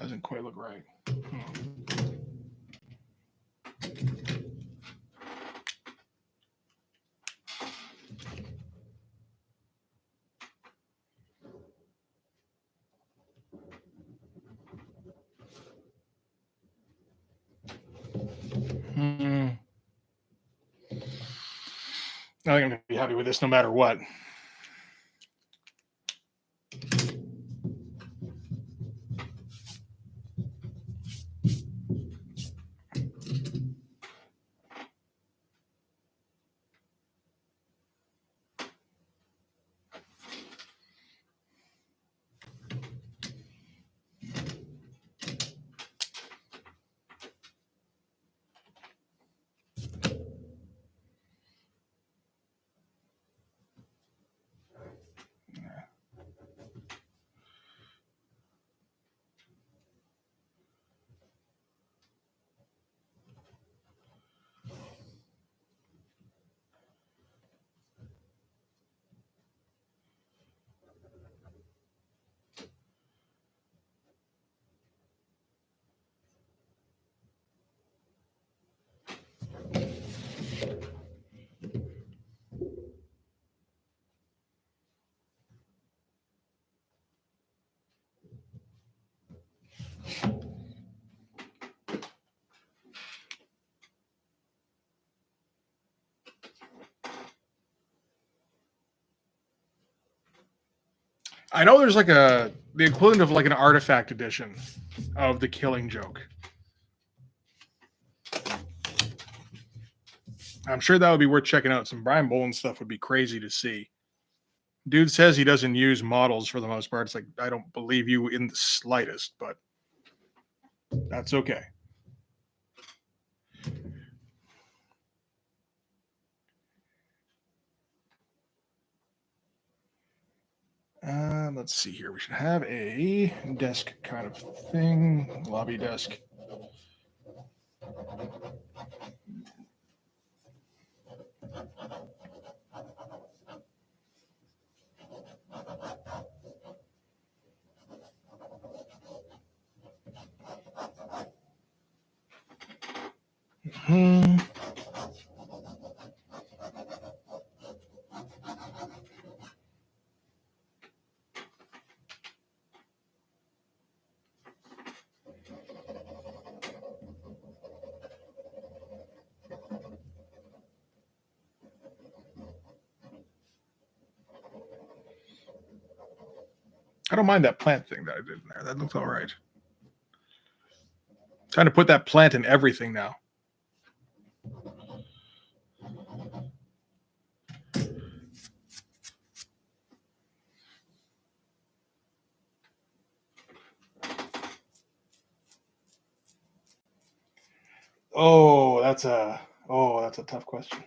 Doesn't quite look right. Hmm. I think I'm gonna be happy with this no matter what. I know there's like the equivalent of like an artifact edition of The Killing Joke. I'm sure that would be worth checking out. Some Brian Boland stuff would be crazy to see. Dude says he doesn't use models for the most part. It's like, I don't believe you in the slightest, but that's okay. Let's see here. We should have a desk kind of thing, lobby desk. Hmm. I don't mind that plant thing that I did in there. That looks all right. Trying to put that plant in everything now. That's a tough question.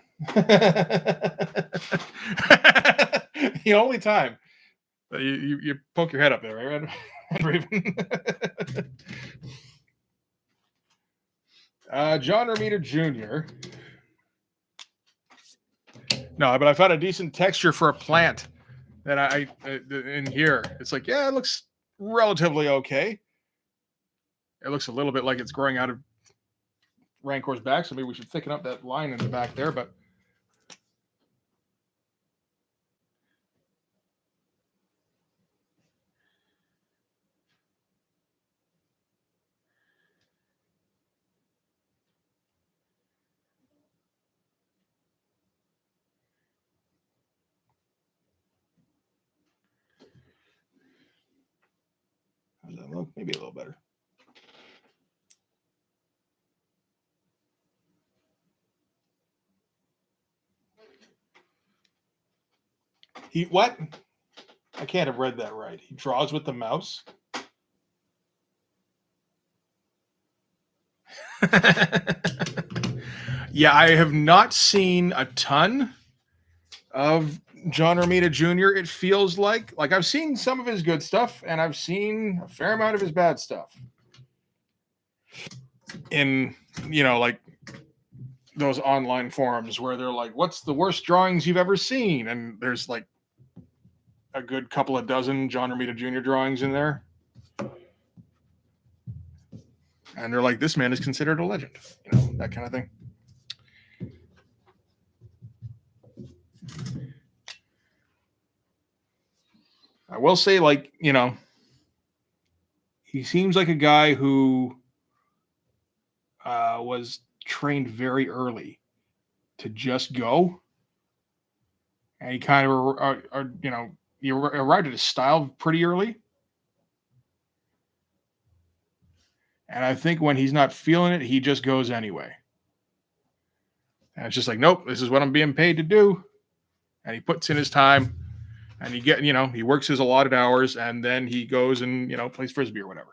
The only time that you poke your head up there, right, Raven? John Romita Jr. No, but I found a decent texture for a plant that I in here. It's like, yeah, it looks relatively okay. It looks a little bit like it's growing out of Rancor's back, so maybe we should thicken up that line in the back there, but how does that look? Maybe a little better. He what? I can't have read that right. He draws with the mouse. Yeah, I have not seen a ton of John Romita Jr. It feels like I've seen some of his good stuff and I've seen a fair amount of his bad stuff. In like those online forums where they're like, "What's the worst drawings you've ever seen?" And there's like a good couple of dozen John Romita Jr. drawings in there. And they're like, this man is considered a legend, that kind of thing. I will say, he seems like a guy who was trained very early to just go. And he kind of, he arrived at his style pretty early. And I think when he's not feeling it, he just goes anyway. And it's just like, nope, this is what I'm being paid to do. And he puts in his time and he works his allotted hours and then he goes and, plays Frisbee or whatever.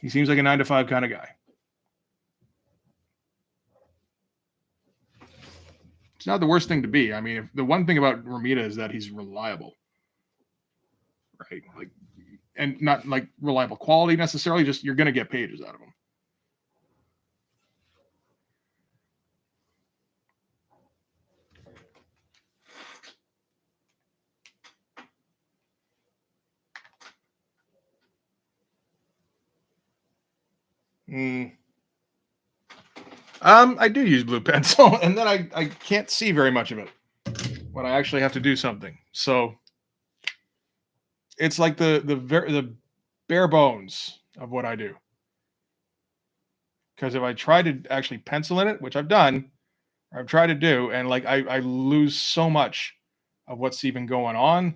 He seems like a 9-to-5 kind of guy. It's not the worst thing to be. I mean, the one thing about Romita is that he's reliable, right? And not like reliable quality necessarily, just you're going to get pages out of him. I do use blue pencil, and then I can't see very much of it when I actually have to do something. So it's like the bare bones of what I do. because if I try to actually pencil in it, which I've done, or I've tried to do, and like I lose so much of what's even going on.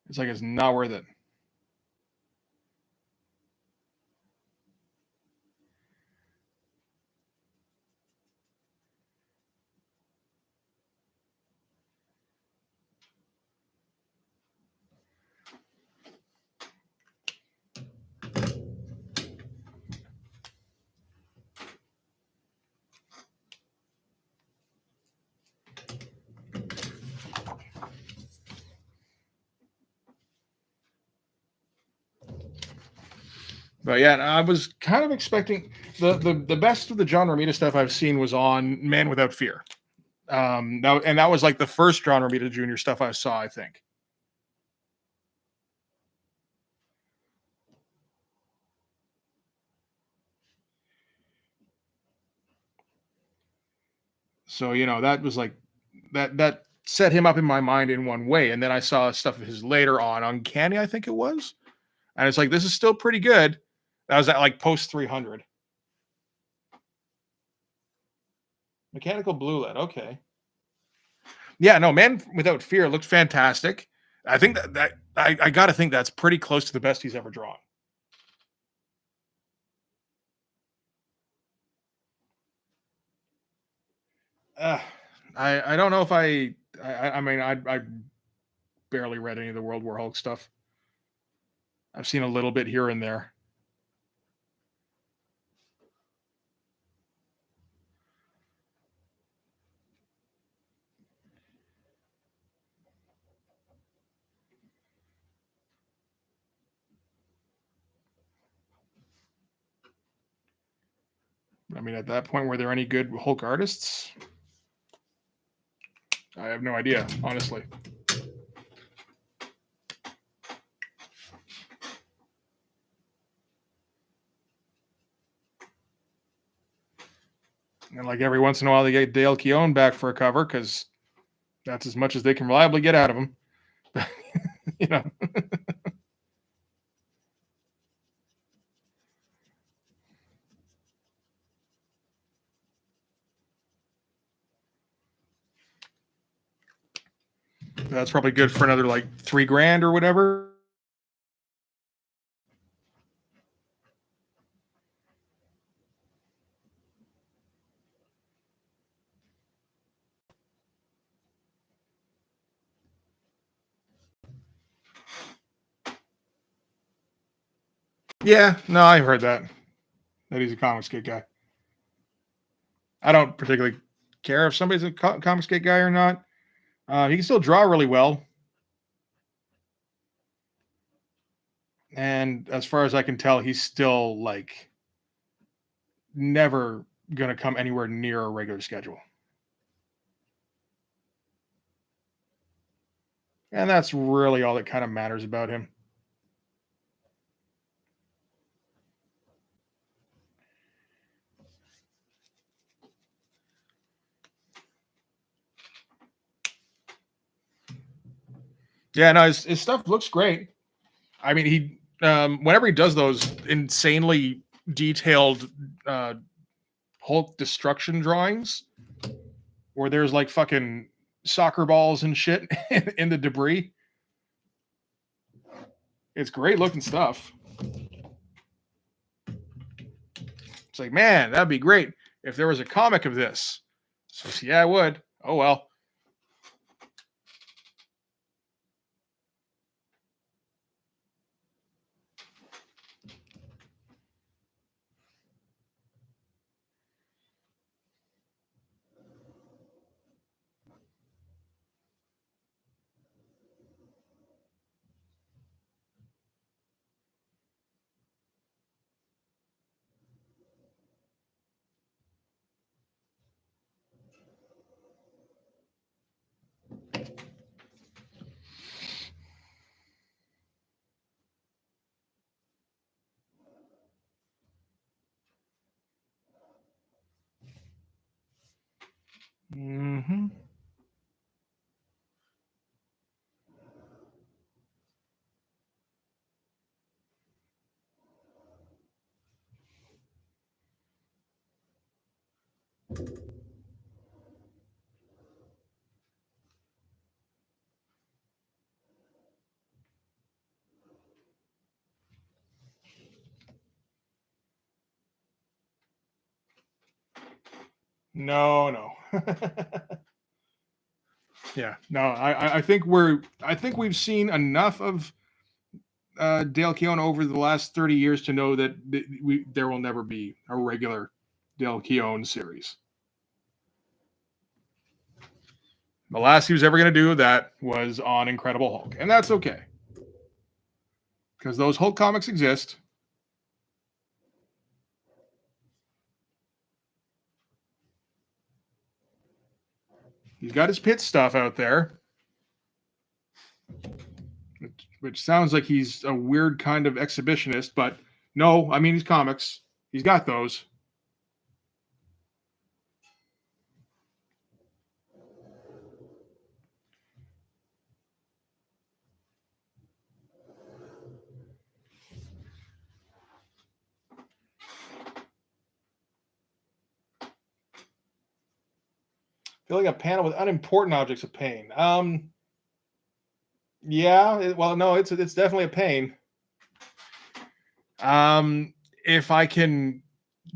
It's like it's not worth it. But yeah, I was kind of expecting the best of the John Romita stuff I've seen was on Man Without Fear. That was like the first John Romita Jr. stuff I saw, I think. So that was like that set him up in my mind in one way, and then I saw stuff of his later on Uncanny, I think it was, and it's like this is still pretty good. That was at like post 300. Mechanical Blue Lead, okay. Yeah, no, Man Without Fear looked fantastic. I think I got to think that's pretty close to the best he's ever drawn. Uh, I don't know if I mean I barely read any of the World War Hulk stuff. I've seen a little bit here and there. I mean, at that point, were there any good Hulk artists? I have no idea, honestly. And like every once in a while, they get Dale Keown back for a cover because that's as much as they can reliably get out of him. you know, that's probably good for another like $3,000 or whatever. Yeah, no, I've heard that he's a comics kid guy. I don't particularly care if somebody's a comics kid guy or not. He can still draw really well, and as far as I can tell, he's still like never gonna come anywhere near a regular schedule. And that's really all that kind of matters about him. Yeah, no, his stuff looks great. I mean, he whenever he does those insanely detailed uh, Hulk destruction drawings, where there's like fucking soccer balls and shit in the debris, it's great looking stuff. It's like, man, that'd be great if there was a comic of this. So, yeah, I would. Oh well. Hmm. No, no. Yeah, no. I think we've seen enough of Dale Keown over the last 30 years to know that there will never be a regular Dale Keown series. The last he was ever going to do that was on Incredible Hulk, and that's okay because those Hulk comics exist. He's got his pit stuff out there, which sounds like he's a weird kind of exhibitionist, but no, I mean, he's comics. He's got those. Filling a panel with unimportant objects of pain. Yeah. Well, no, it's definitely a pain. If I can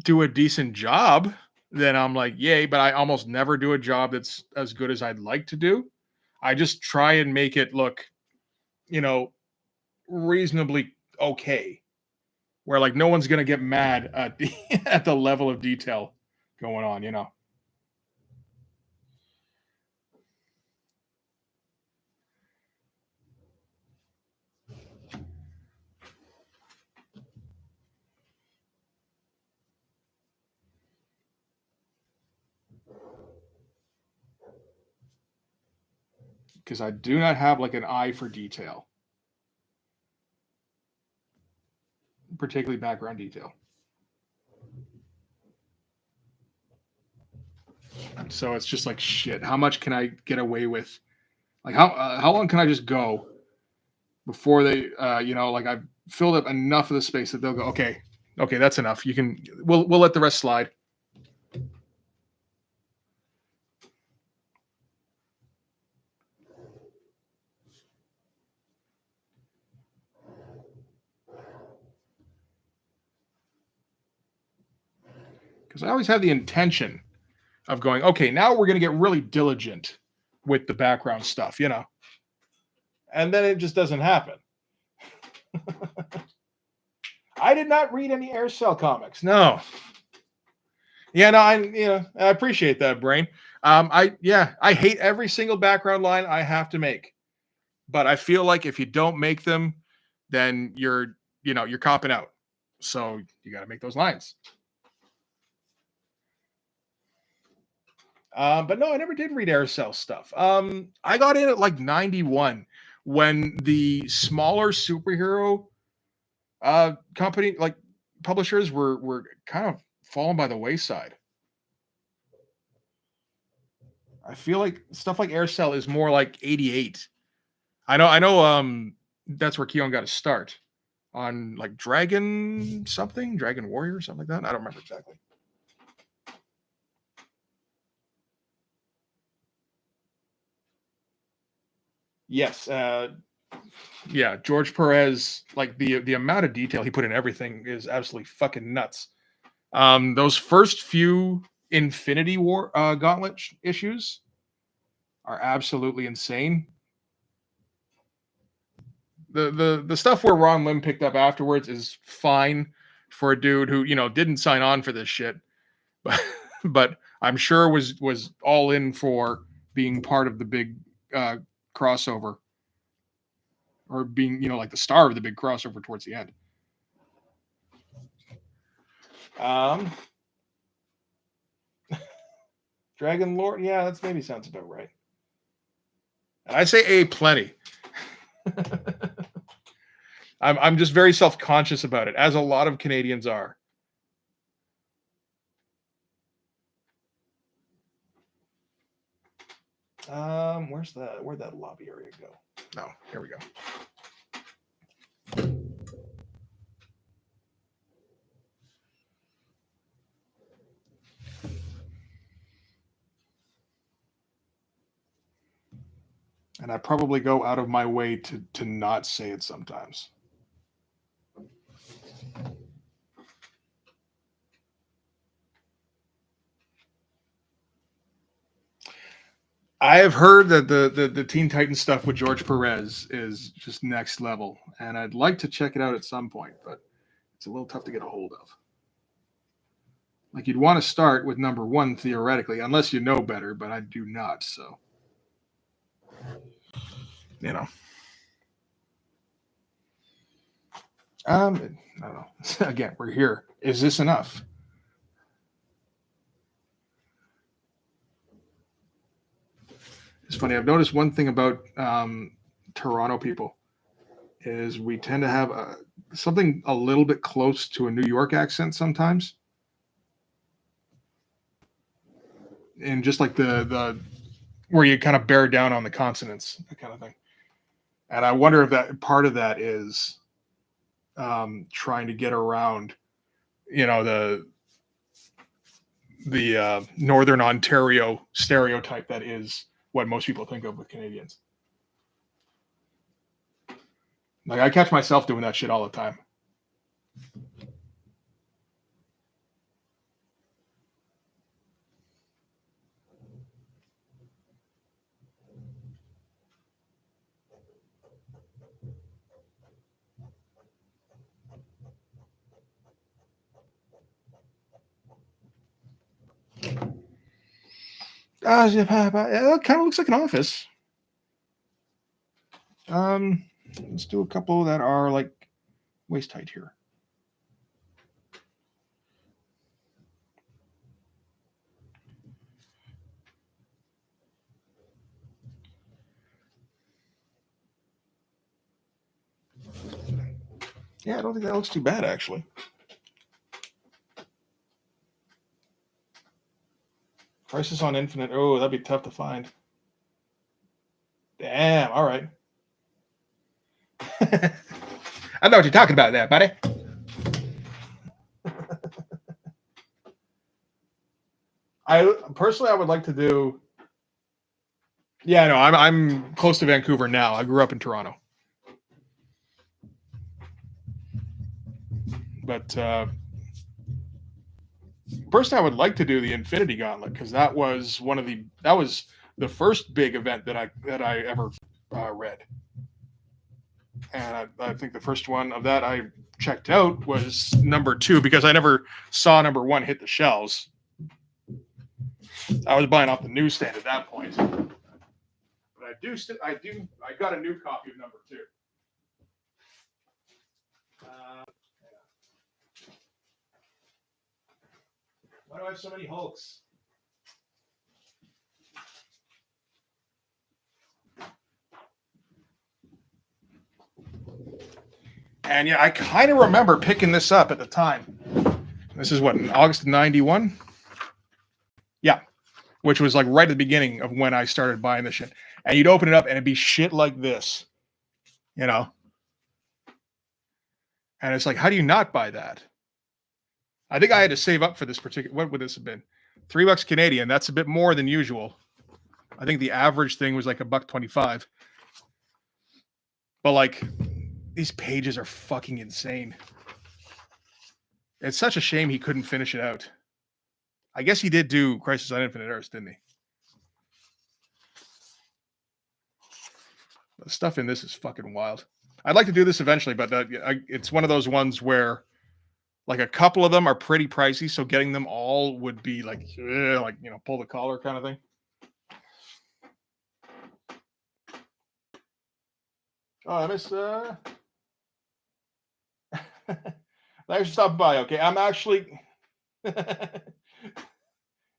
do a decent job, then I'm like, yay. But I almost never do a job that's as good as I'd like to do. I just try and make it look, reasonably okay. Where like no one's gonna get mad at the at the level of detail going on. Because I do not have like an eye for detail, particularly background detail. So it's just like shit. How much can I get away with? Like how long can I just go before they like I've filled up enough of the space that they'll go, okay, that's enough. We'll let the rest slide. Because I always have the intention of going, okay, now we're gonna get really diligent with the background stuff. And then it just doesn't happen. I did not read any Air Cell comics. No. Yeah, no, I appreciate that, Brain. I hate every single background line I have to make, but I feel like if you don't make them, then you're copping out. So you got to make those lines. But no, I never did read Aircel stuff. I got in at like 91 when the smaller superhero company like publishers were kind of falling by the wayside. I feel like stuff like Aircel is more like 88. I know that's where Keon got his start on like Dragon Warrior, something like that. I don't remember exactly. Yes, yeah, George Perez, like the amount of detail he put in everything is absolutely fucking nuts. Those first few Infinity War Gauntlet issues are absolutely insane. The stuff where Ron Lim picked up afterwards is fine for a dude who didn't sign on for this shit, but I'm sure was all in for being part of the big crossover, or being like the star of the big crossover towards the end. Dragon Lord, yeah, that's maybe sounds about right. And I say a plenty. I'm just very self-conscious about it, as a lot of Canadians are. Where'd that lobby area go? No, here we go. And I probably go out of my way to not say it sometimes. I have heard that the Teen Titans stuff with George Perez is just next level, and I'd like to check it out at some point, but it's a little tough to get a hold of. Like, you'd want to start with number one theoretically, unless you know better, but I do not. So, you know, I don't know. Again, we're here. Is this enough? It's funny. I've noticed one thing about Toronto people is we tend to have something a little bit close to a New York accent sometimes, and just like the where you kind of bear down on the consonants, that kind of thing. And I wonder if that part of that is trying to get around, the Northern Ontario stereotype that is what most people think of with Canadians. Like, I catch myself doing that shit all the time. It kind of looks like an office. Let's do a couple that are like waist height here. Yeah, I don't think that looks too bad, actually. Crisis on Infinite. Oh, that'd be tough to find. Damn, all right. I know what you're talking about there, buddy. I personally, I would like to do. Yeah, no, I'm close to Vancouver now. I grew up in Toronto, but personally, I would like to do the Infinity Gauntlet because that was the first big event that I ever read, and I think the first one of that I checked out was number 2 because I never saw number 1 hit the shelves. I was buying off the newsstand at that point. But I got a new copy of number 2. Why do I have so many Hulks? And yeah, I kind of remember picking this up at the time. This is what, in August of 91? Yeah. Which was like right at the beginning of when I started buying this shit. And you'd open it up and it'd be shit like this, you know? And it's like, how do you not buy that? I think I had to save up for this particular, what would this have been? $3 Canadian. That's a bit more than usual. I think the average thing was like $1.25. But like, these pages are fucking insane. It's such a shame he couldn't finish it out. I guess he did do Crisis on Infinite Earths, didn't he? The stuff in this is fucking wild. I'd like to do this eventually, but it's one of those ones where, like, a couple of them are pretty pricey, so getting them all would be like pull the collar kind of thing. Oh, I missed. Thanks for stopping by. Okay, I'm actually.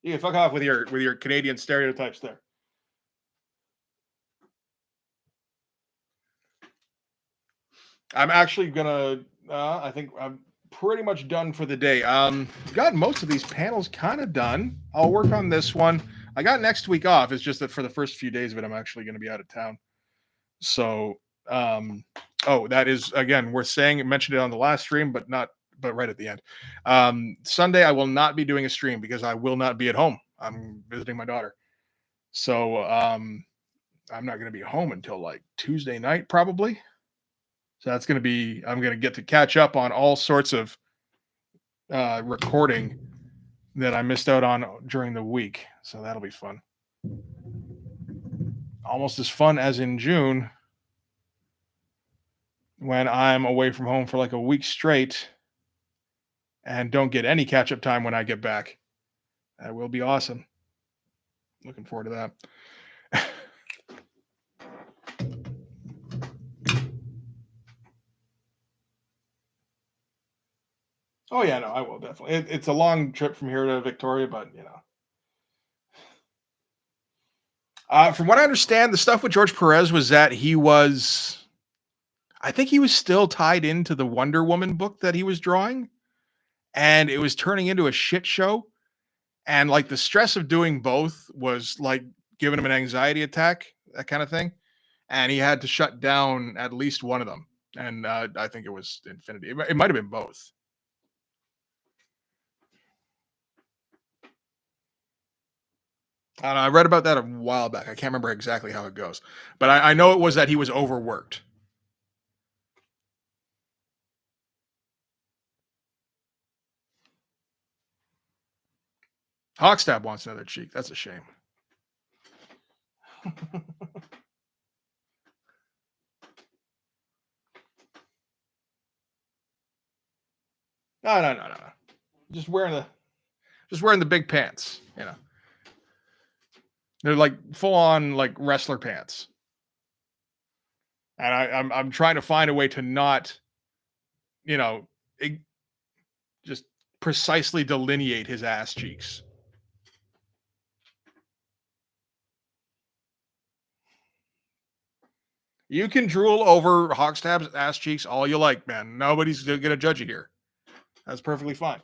You can fuck off with your Canadian stereotypes there. I'm actually gonna. I think I'm pretty much done for the day. Got most of these panels kind of done. I'll work on this one. I got next week off. It's just that for the first few days of it, I'm actually going to be out of town. So, that is, again, mentioned it on the last stream, but right at the end. Sunday, I will not be doing a stream because I will not be at home. I'm visiting my daughter. So, I'm not going to be home until like Tuesday night, probably. So that's going to be, I'm going to get to catch up on all sorts of recording that I missed out on during the week. So that'll be fun. Almost as fun as in June when I'm away from home for like a week straight and don't get any catch up time when I get back. That will be awesome. Looking forward to that. Oh yeah, no, I will definitely. It's a long trip from here to Victoria, but you know, from what I understand, the stuff with George Perez was that I think he was still tied into the Wonder Woman book that he was drawing, and it was turning into a shit show. And like the stress of doing both was like giving him an anxiety attack, that kind of thing. And he had to shut down at least one of them. And I think it was Infinity. It might have been both. I read about that a while back. I can't remember exactly how it goes, but I know it was that he was overworked. Hawkstab wants another cheek. That's a shame. No. Just wearing the big pants. You know, they're like full on like wrestler pants. And I'm trying to find a way to not, you know, just precisely delineate his ass cheeks. You can drool over Hawkstab's ass cheeks all you like, man. Nobody's gonna judge you here. That's perfectly fine.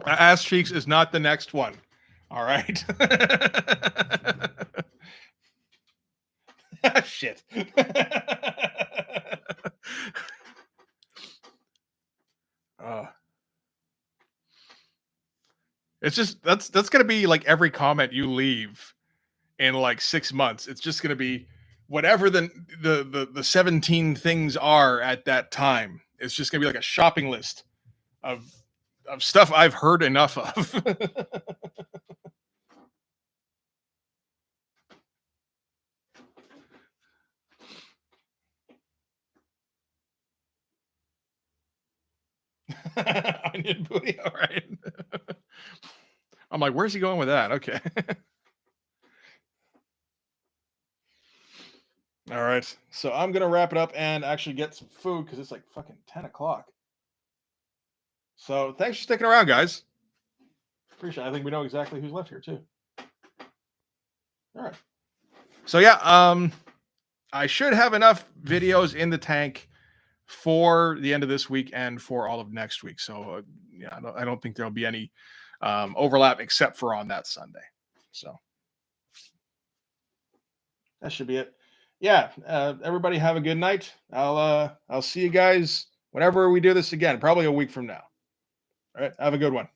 Ass cheeks is not the next one. All right. Shit. It's just that's gonna be like every comment you leave in like 6 months. It's just gonna be whatever the 17 things are at that time. It's just gonna be like a shopping list of stuff I've heard enough of. Onion booty. All right. I'm like, where's he going with that? Okay. All right. So I'm gonna wrap it up and actually get some food because it's like fucking 10 o'clock. So thanks for sticking around, guys. Appreciate it. I think we know exactly who's left here too. All right. So yeah, I should have enough videos in the tank for the end of this week and for all of next week. So yeah, I don't think there'll be any overlap except for on that Sunday. So that should be it. Yeah, everybody have a good night. I'll see you guys whenever we do this again, probably a week from now. All right, have a good one.